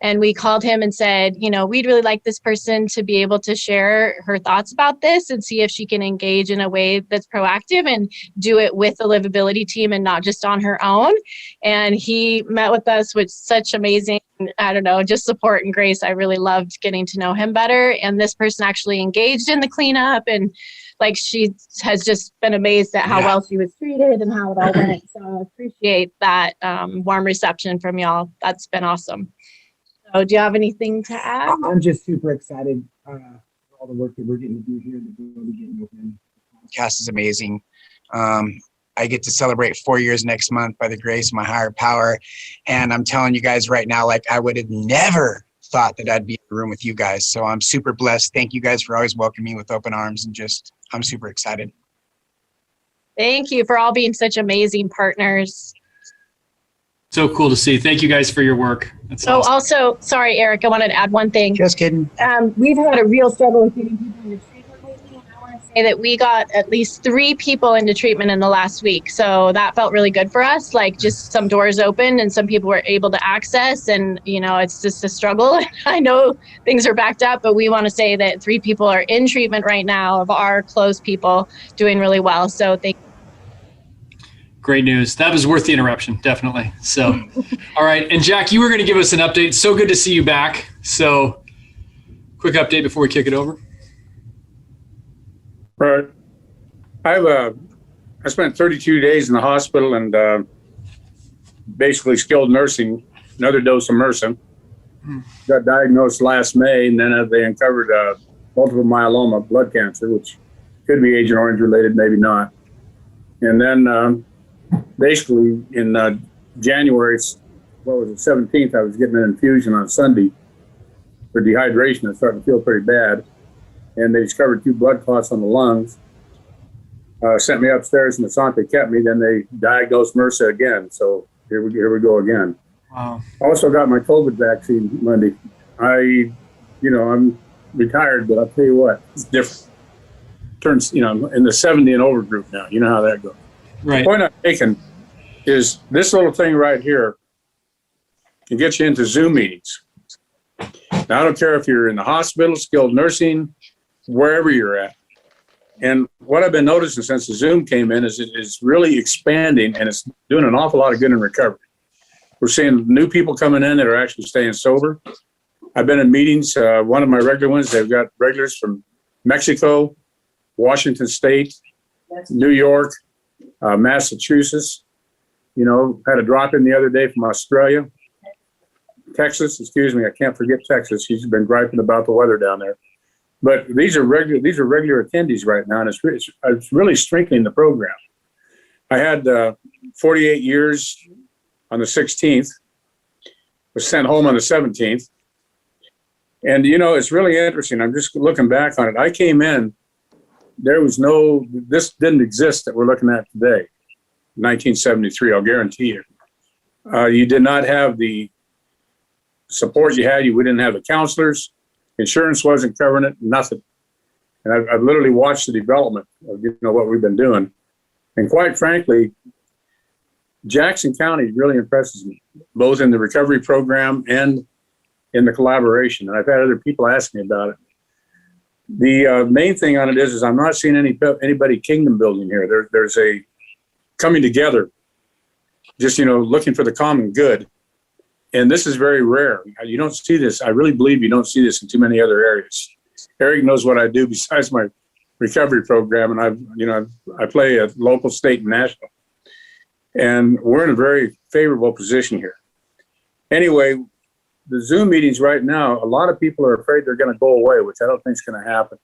And we called him and said, we'd really like this person to be able to share her thoughts about this and see if she can engage in a way that's proactive and do it with the livability team and not just on her own. And he met with us with such amazing, just support and grace. I really loved getting to know him better. And this person actually engaged in the cleanup, and she has just been amazed at how well she was treated and how it all went. So I appreciate that warm reception from y'all. That's been awesome. So do you have anything to add? I'm just super excited for all the work that we're getting to do here. That we'll be getting open. The podcast is amazing. I get to celebrate 4 years next month by the grace of my higher power. And I'm telling you guys right now, I would have never thought that I'd be in the room with you guys. So I'm super blessed. Thank you guys for always welcoming me with open arms, and I'm super excited. Thank you for all being such amazing partners. So cool to see. Thank you guys for your work. That's awesome. Also, sorry, Eric, I wanted to add one thing. Just kidding. We've had a real struggle with getting people in the treatment lately, and I want to say that we got at least 3 people into treatment in the last week. So that felt really good for us. Like just some doors open and some people were able to access, and it's just a struggle. I know things are backed up, but we want to say that 3 people are in treatment right now of our closed people doing really well. So thank you. Great news. That was worth the interruption, definitely. So, all right. And Jack, you were going to give us an update. So good to see you back. So quick update before we kick it over. Right. I spent 32 days in the hospital and basically skilled nursing, another dose of MRSA. Got diagnosed last May, and then they uncovered multiple myeloma, blood cancer, which could be Agent Orange related, maybe not. And then basically in January, 17th, I was getting an infusion on Sunday for dehydration. I was starting to feel pretty bad. And they discovered 2 blood clots on the lungs. Sent me upstairs in the Sante, kept me. Then they diagnosed MRSA again. So here we go again. Wow. Also got my COVID vaccine Monday. I'm retired, but I'll tell you what, it's different. Turns, I'm in the 70 and over group now. You know how that goes. Right. The point I'm making is this little thing right here can get you into Zoom meetings. Now, I don't care if you're in the hospital, skilled nursing, wherever you're at. And what I've been noticing since the Zoom came in is it's really expanding, and it's doing an awful lot of good in recovery. We're seeing new people coming in that are actually staying sober. I've been in meetings. One of my regular ones, they've got regulars from Mexico, Washington State, New York, Massachusetts. Had a drop in the other day from Australia. Texas, I can't forget Texas. She's been griping about the weather down there. But these are regular attendees right now, and it's really strengthening the program. I had 48 years on the 16th, was sent home on the 17th. And, it's really interesting. I'm just looking back on it. I came in, this didn't exist that we're looking at today, 1973, I'll guarantee you. You did not have the support you had. We didn't have the counselors. Insurance wasn't covering it, nothing. And I've literally watched the development of what we've been doing. And quite frankly, Jackson County really impresses me, both in the recovery program and in the collaboration. And I've had other people ask me about it. The main thing on it is I'm not seeing anybody kingdom building here. There's a coming together, just, looking for the common good. And this is very rare. You don't see this. I really believe you don't see this in too many other areas. Eric knows what I do besides my recovery program, and I play at local, state, and national. And we're in a very favorable position here. Anyway, the Zoom meetings right now, a lot of people are afraid they're going to go away, which I don't think is going to happen.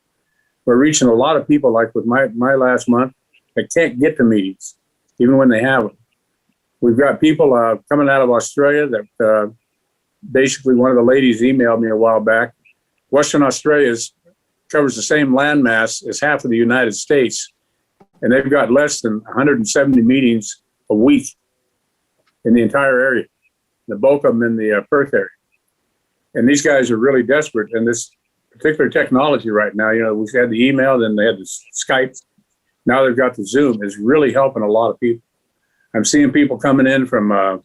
We're reaching a lot of people, like with my last month, that can't get to meetings, even when they have them. We've got people coming out of Australia that basically one of the ladies emailed me a while back. Western Australia covers the same landmass as half of the United States, and they've got less than 170 meetings a week in the entire area, the bulk of them in the Perth area. And these guys are really desperate. And this particular technology right now, we've had the email, then they had the Skype. Now they've got the Zoom, is really helping a lot of people. I'm seeing people coming in from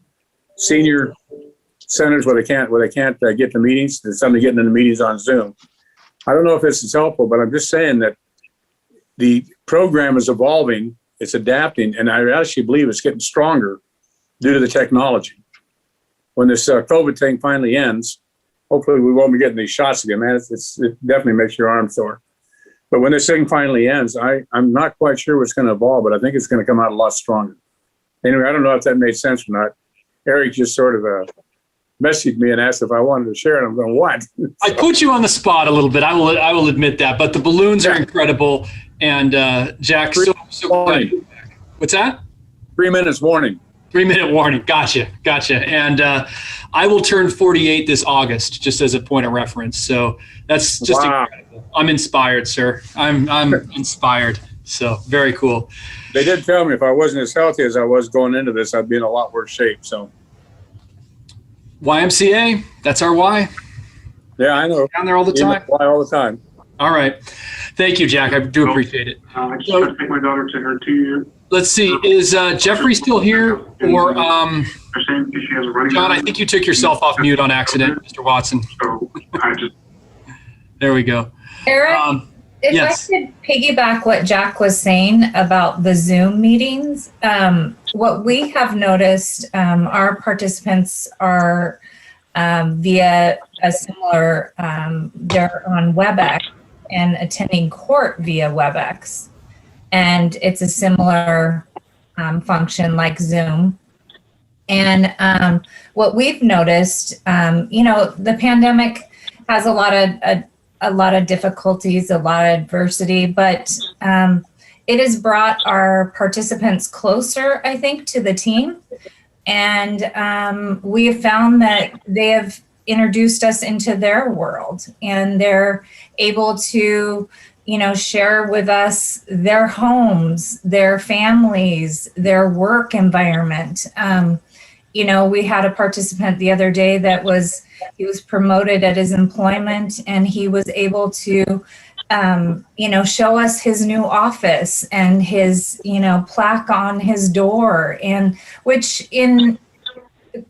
senior centers where they can't get to meetings. They're suddenly getting into meetings on Zoom. I don't know if this is helpful, but I'm just saying that the program is evolving, it's adapting, and I actually believe it's getting stronger due to the technology. When this COVID thing finally ends, hopefully we won't be getting these shots again, man. It definitely makes your arm sore. But when this thing finally ends, I'm not quite sure what's going to evolve, but I think it's going to come out a lot stronger. Anyway, I don't know if that made sense or not. Eric just sort of messaged me and asked if I wanted to share it. I'm going, what? I put you on the spot a little bit. I will admit that. But the balloons are incredible. And Jack, so glad you're back. What's that? 3 minutes warning. 3-minute warning. Gotcha. And I will turn 48 this August, just as a point of reference. So that's just incredible. I'm inspired, sir. I'm inspired. So very cool. They did tell me if I wasn't as healthy as I was going into this, I'd be in a lot worse shape. So YMCA, that's our why. Yeah, I know. Down there all the time. Why all the time. All right. Thank you, Jack. I do appreciate it. I just got to take my daughter to her 2-year. Let's see. Is Jeffrey still here? Or John, I think you took yourself off mute on accident, Mr. Watson. There we go. Eric, if yes. I could piggyback what Jack was saying about the Zoom meetings, what we have noticed, our participants are via a similar, they're on WebEx and attending court via WebEx. And it's a similar function like Zoom. And what we've noticed, the pandemic has a lot of difficulties, a lot of adversity, but it has brought our participants closer, I think, to the team. And we have found that they have introduced us into their world, and they're able to, share with us their homes, their families, their work environment. We had a participant the other day that he was promoted at his employment, and he was able to, show us his new office and his, plaque on his door, and which in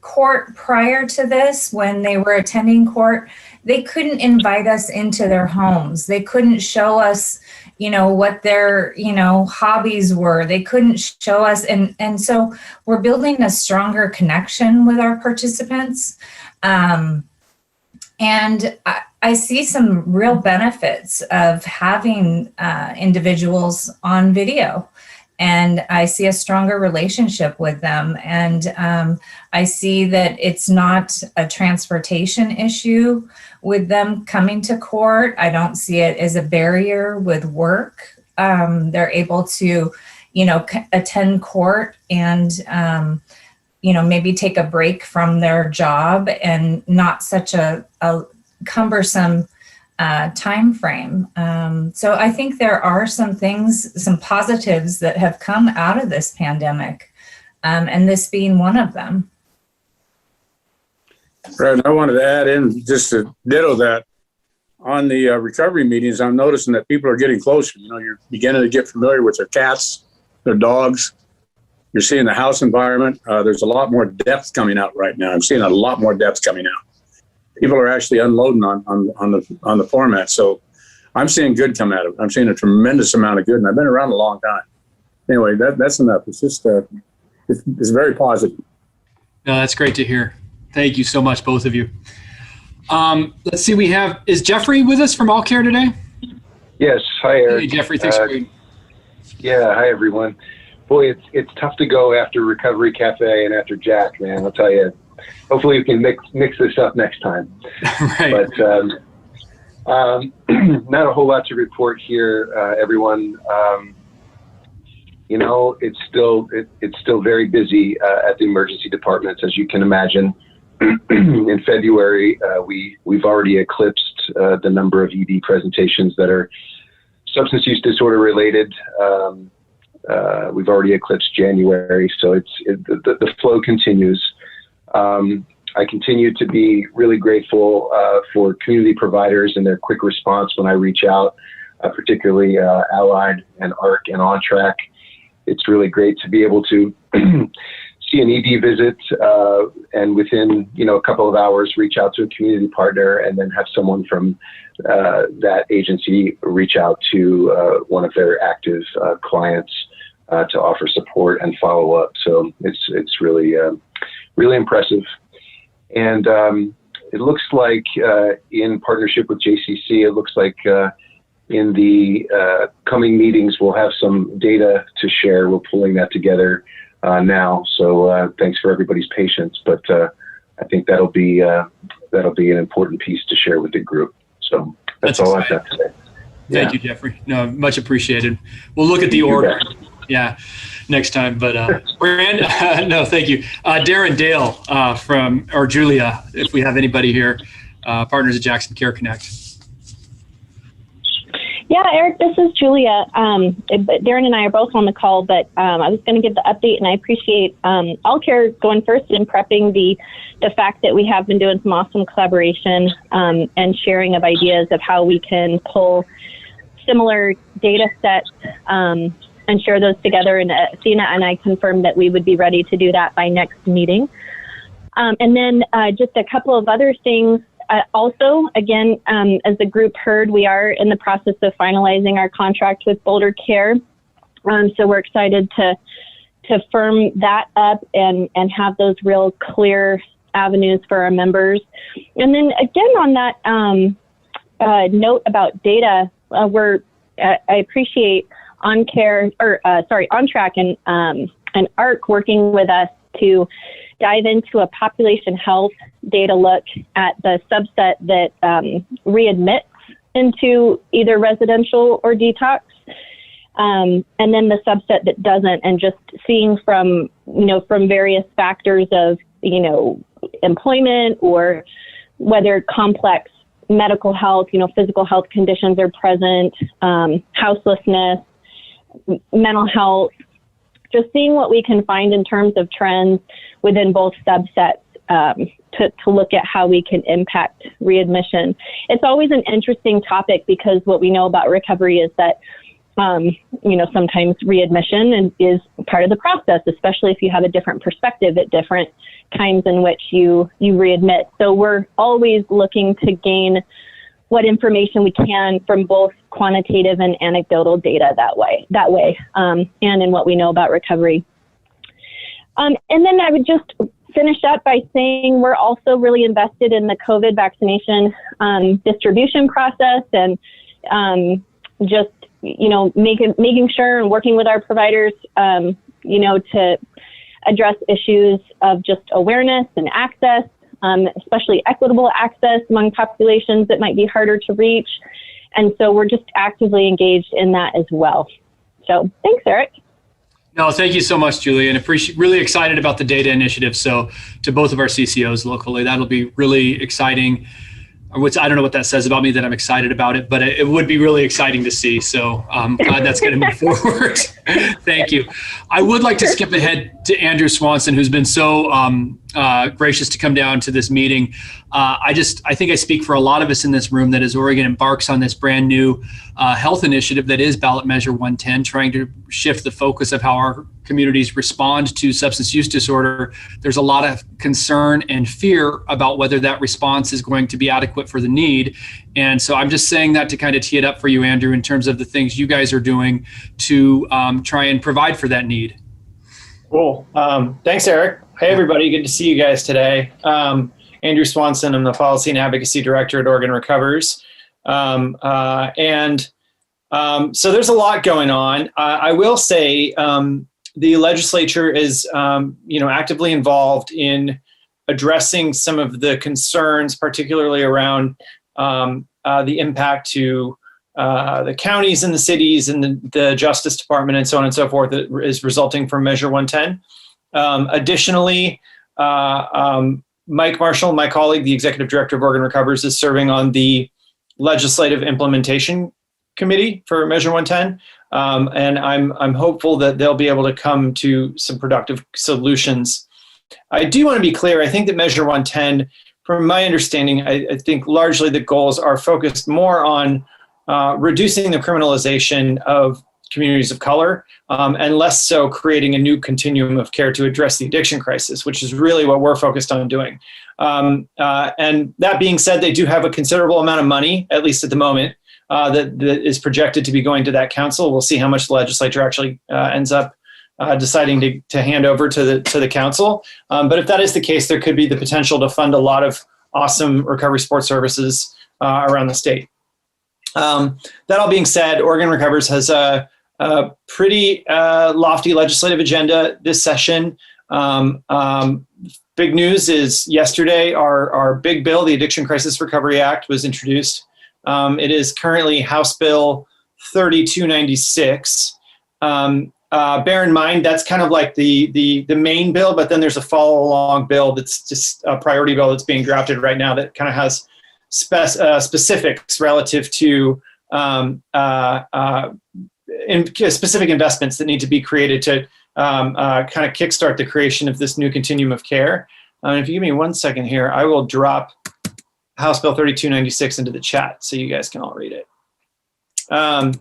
court prior to this, when they were attending court, they couldn't invite us into their homes. They couldn't show us, what their, hobbies were. They couldn't show us. And so we're building a stronger connection with our participants. And I see some real benefits of having individuals on video. And I see a stronger relationship with them. And I see that it's not a transportation issue with them coming to court. I don't see it as a barrier with work. They're able to, attend court and, maybe take a break from their job and not such a cumbersome time frame. So I think there are some things, some positives that have come out of this pandemic, and this being one of them. Right. I wanted to add in just to ditto that. On the recovery meetings, I'm noticing that people are getting closer. You're beginning to get familiar with their cats, their dogs. You're seeing the house environment. There's a lot more depth coming out right now. I'm seeing a lot more depth coming out. People are actually unloading on the format. So I'm seeing good come out of it. I'm seeing a tremendous amount of good, and I've been around a long time. Anyway, that's enough. It's just it's very positive. No, that's great to hear. Thank you so much, both of you. Let's see, is Jeffrey with us from All Care today? Yes. Hi, Eric. Hey, Jeffrey. Thanks for waiting. Yeah. Hi, everyone. Boy, it's tough to go after Recovery Cafe and after Jack, man. I'll tell you. Hopefully we can mix this up next time. Right. But not a whole lot to report here, everyone. It's still very busy at the emergency departments, as you can imagine. In February, we've already eclipsed the number of ED presentations that are substance use disorder related. We've already eclipsed January, so the flow continues. I continue to be really grateful for community providers and their quick response when I reach out, particularly Allied and ARC and On Track. It's really great to be able to see an ED visit and within a couple of hours reach out to a community partner and then have someone from that agency reach out to one of their active clients to offer support and follow up. So it's really really impressive. And it looks like in partnership with JCC, it looks like in the coming meetings, we'll have some data to share. We're pulling that together now. So thanks for everybody's patience, but I think that'll be an important piece to share with the group. So that's all I've got to say. Thank you, Jeffrey. No, much appreciated. We'll look at the order. Yeah, next time. But Brand, no, thank you. Darren Dale or Julia, if we have anybody here, partners at Jackson Care Connect. Yeah, Eric, this is Julia. Darren and I are both on the call, but I was going to give the update, and I appreciate All Care going first in prepping the fact that we have been doing some awesome collaboration and sharing of ideas of how we can pull similar data sets and share those together. And Athena and I confirmed that we would be ready to do that by next meeting. And then just a couple of other things. Also, again, as the group heard, we are in the process of finalizing our contract with Boulder Care. So we're excited to firm that up and have those real clear avenues for our members. And then again, on that note about data, I appreciate On Track and ARC working with us to dive into a population health data look at the subset that readmits into either residential or detox, and then the subset that doesn't, and just seeing from various factors of, employment or whether complex medical health, physical health conditions are present, houselessness, mental health, just seeing what we can find in terms of trends within both subsets to look at how we can impact readmission. It's always an interesting topic because what we know about recovery is that, sometimes readmission is part of the process, especially if you have a different perspective at different times in which you readmit. So we're always looking to gain what information we can from both quantitative and anecdotal data that way, and in what we know about recovery. And then I would just finish up by saying we're also really invested in the COVID vaccination distribution process, and just making sure and working with our providers, to address issues of just awareness and access, especially equitable access among populations that might be harder to reach. And so we're just actively engaged in that as well. So thanks, Eric. No, thank you so much, Julie, and really excited about the data initiative. So to both of our CCOs locally, that'll be really exciting. Which I don't know what that says about me that I'm excited about it, but it would be really exciting to see. So I'm glad that's going to move forward. Thank you. I would like to skip ahead to Andrew Swanson, who's been so gracious to come down to this meeting. I think I speak for a lot of us in this room that as Oregon embarks on this brand new health initiative that is Ballot Measure 110, trying to shift the focus of how our communities respond to substance use disorder, there's a lot of concern and fear about whether that response is going to be adequate for the need. And so I'm just saying that to kind of tee it up for you, Andrew, in terms of the things you guys are doing to try and provide for that need. Cool. Thanks, Eric. Hey, everybody. Good to see you guys today. Andrew Swanson. I'm the Policy and Advocacy Director at Oregon Recovers. So there's a lot going on. I will say the legislature is, actively involved in addressing some of the concerns, particularly around the impact to the counties and the cities and the Justice Department and so on and so forth that is resulting from Measure 110. Additionally, Mike Marshall, my colleague, the Executive Director of Oregon Recovers, is serving on the Legislative Implementation Committee for Measure 110. And I'm hopeful that they'll be able to come to some productive solutions. I do want to be clear. I think that Measure 110, from my understanding, I think largely the goals are focused more on reducing the criminalization of communities of color, and less so creating a new continuum of care to address the addiction crisis, which is really what we're focused on doing. And that being said, they do have a considerable amount of money, at least at the moment, that is projected to be going to that council. We'll see how much the legislature actually ends up deciding to hand over to the council. But if that is the case, there could be the potential to fund a lot of awesome recovery support services around the state. That all being said, Oregon Recovers has a pretty lofty legislative agenda this session. Big news is yesterday, our big bill, the Addiction Crisis Recovery Act, was introduced. It is currently House Bill 3296. Bear in mind, that's kind of like the main bill, but then there's a follow-along bill that's just a priority bill that's being drafted right now that kind of has specifics relative to specific investments that need to be created to kind of kickstart the creation of this new continuum of care. If you give me 1 second here, I will drop House Bill 3296 into the chat so you guys can all read it. But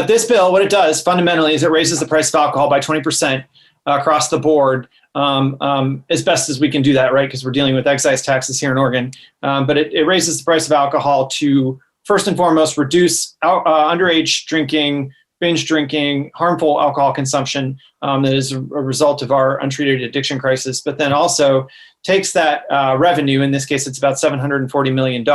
this bill, what it does fundamentally is it raises the price of alcohol by 20% across the board, as best as we can do that, right? Because we're dealing with excise taxes here in Oregon. But it raises the price of alcohol to, first and foremost, reduce underage drinking, binge drinking, harmful alcohol consumption that is a result of our untreated addiction crisis, but then also takes that revenue, in this case it's about $740 million,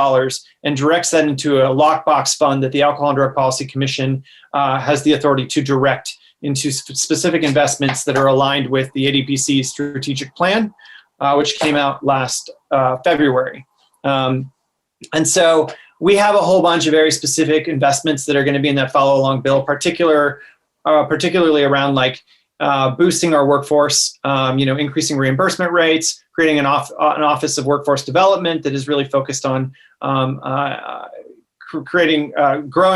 and directs that into a lockbox fund that the Alcohol and Drug Policy Commission has the authority to direct into specific investments that are aligned with the LADPC strategic plan, which came out last February. And so we have a whole bunch of very specific investments that are going to be in that follow-along bill, particularly around like boosting our workforce, increasing reimbursement rates, creating an office of workforce development that is really focused on growing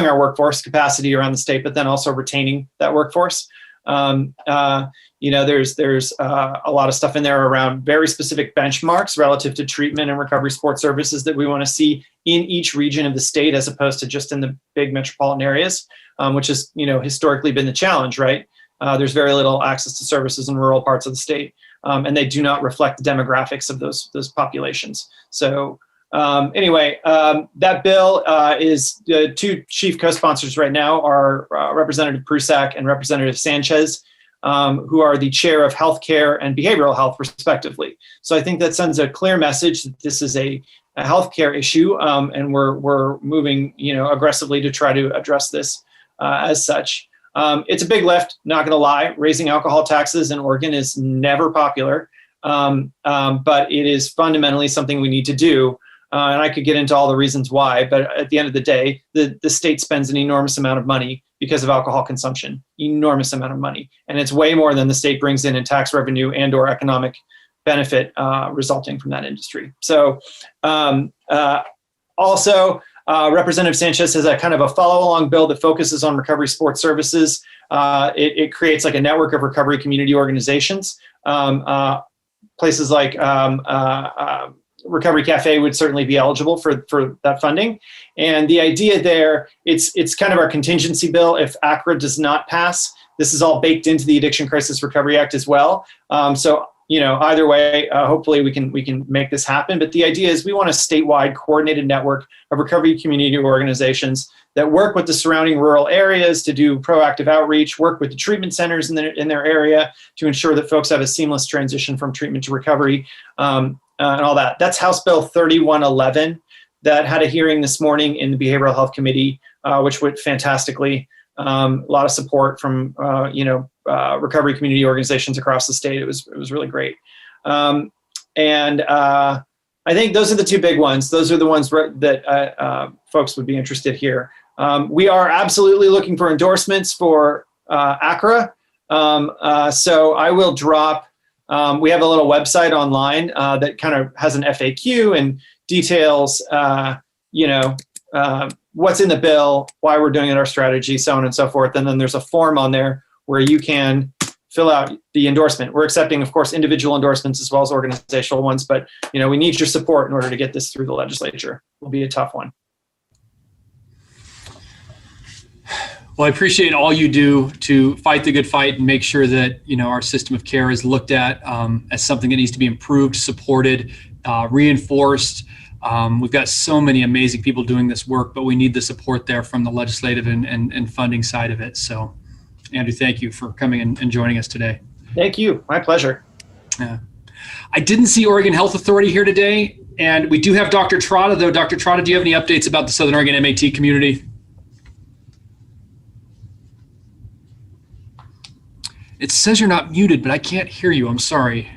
our workforce capacity around the state, but then also retaining that workforce. There's a lot of stuff in there around very specific benchmarks relative to treatment and recovery support services that we want to see in each region of the state, as opposed to just in the big metropolitan areas, which has, historically been the challenge, right? There's very little access to services in rural parts of the state, and they do not reflect the demographics of those populations. So that bill is the two chief co-sponsors right now are Representative Prusak and Representative Sanchez, who are the chair of healthcare and behavioral health, respectively. So I think that sends a clear message that this is a healthcare issue, and we're moving, aggressively to try to address this as such. It's a big lift, not going to lie. Raising alcohol taxes in Oregon is never popular, but it is fundamentally something we need to do. And I could get into all the reasons why, but at the end of the day, the state spends an enormous amount of money because of alcohol consumption, enormous amount of money. And it's way more than the state brings in tax revenue and or economic benefit resulting from that industry. So Representative Sanchez has a kind of a follow-along bill that focuses on recovery support services. It creates like a network of recovery community organizations. Places like Recovery Cafe would certainly be eligible for that funding. And the idea there, it's kind of our contingency bill if ACRA does not pass. This is all baked into the Addiction Crisis Recovery Act as well. Either way, hopefully we can make this happen. But the idea is we want a statewide coordinated network of recovery community organizations that work with the surrounding rural areas to do proactive outreach, work with the treatment centers in their area to ensure that folks have a seamless transition from treatment to recovery, and all that. That's House Bill 3111 that had a hearing this morning in the Behavioral Health Committee, which went fantastically. A lot of support from recovery community organizations across the state. It was really great. I think those are the two big ones. Those are the ones that folks would be interested here. We are absolutely looking for endorsements for ACRA. So I will drop, we have a little website online that kind of has an FAQ and details, what's in the bill, why we're doing it, our strategy, so on and so forth. And then there's a form on there where you can fill out the endorsement. We're accepting, of course, individual endorsements as well as organizational ones, but we need your support in order to get this through the legislature. It will be a tough one. Well, I appreciate all you do to fight the good fight and make sure that our system of care is looked at as something that needs to be improved, supported, reinforced. We've got so many amazing people doing this work, but we need the support there from the legislative and funding side of it. So, Andrew, thank you for coming and joining us today. Thank you. My pleasure. Yeah. I didn't see Oregon Health Authority here today, and we do have Dr. Trotta, though. Dr. Trotta, do you have any updates about the Southern Oregon MAT community? It says you're not muted, but I can't hear you. I'm sorry.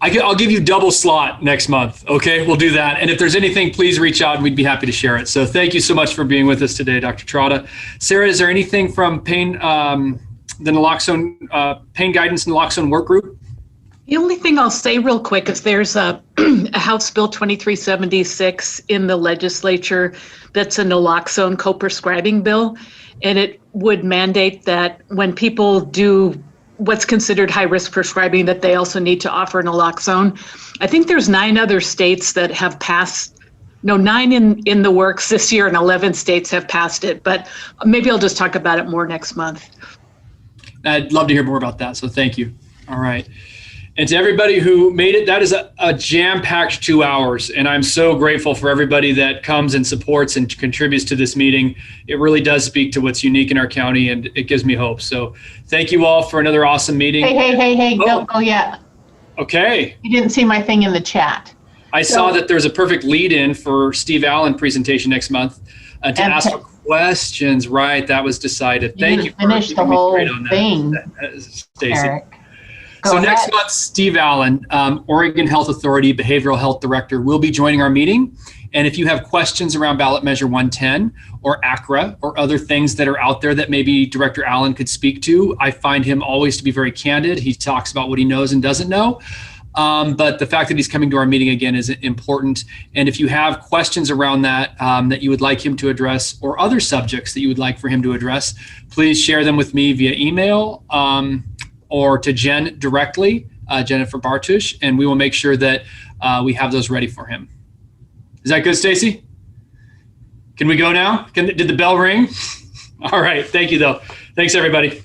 I'll give you double slot next month. Okay, we'll do that. And if there's anything, please reach out and we'd be happy to share it. So thank you so much for being with us today, Dr. Trotta. Sarah, is there anything from the Naloxone, pain guidance and Naloxone work group? The only thing I'll say real quick is there's a House Bill 2376 in the legislature that's a naloxone co-prescribing bill, and it would mandate that when people do what's considered high-risk prescribing, that they also need to offer naloxone. I think there's 9 other states that have passed, 9 in the works this year, and 11 states have passed it, but maybe I'll just talk about it more next month. I'd love to hear more about that, so thank you. All right. And to everybody who made it, that is a jam-packed 2 hours, and I'm so grateful for everybody that comes and supports and contributes to this meeting. It really does speak to what's unique in our county, and it gives me hope. So thank you all for another awesome meeting. Hey, don't go yet. Okay. You didn't see my thing in the chat. I saw that there's a perfect lead-in for Steve Allen presentation next month to ask questions. Right, that was decided. Thank you for finish the whole thing, Stacy. So next month, Steve Allen, Oregon Health Authority Behavioral Health Director, will be joining our meeting. And if you have questions around ballot measure 110 or ACRA or other things that are out there that maybe Director Allen could speak to, I find him always to be very candid. He talks about what he knows and doesn't know. But the fact that he's coming to our meeting again is important. And if you have questions around that, that you would like him to address, or other subjects that you would like for him to address, please share them with me via email or to Jen directly, Jennifer Bartush, and we will make sure that we have those ready for him. Is that good, Stacy? Can we go now? Did the bell ring? All right. Thank you, though. Thanks, everybody.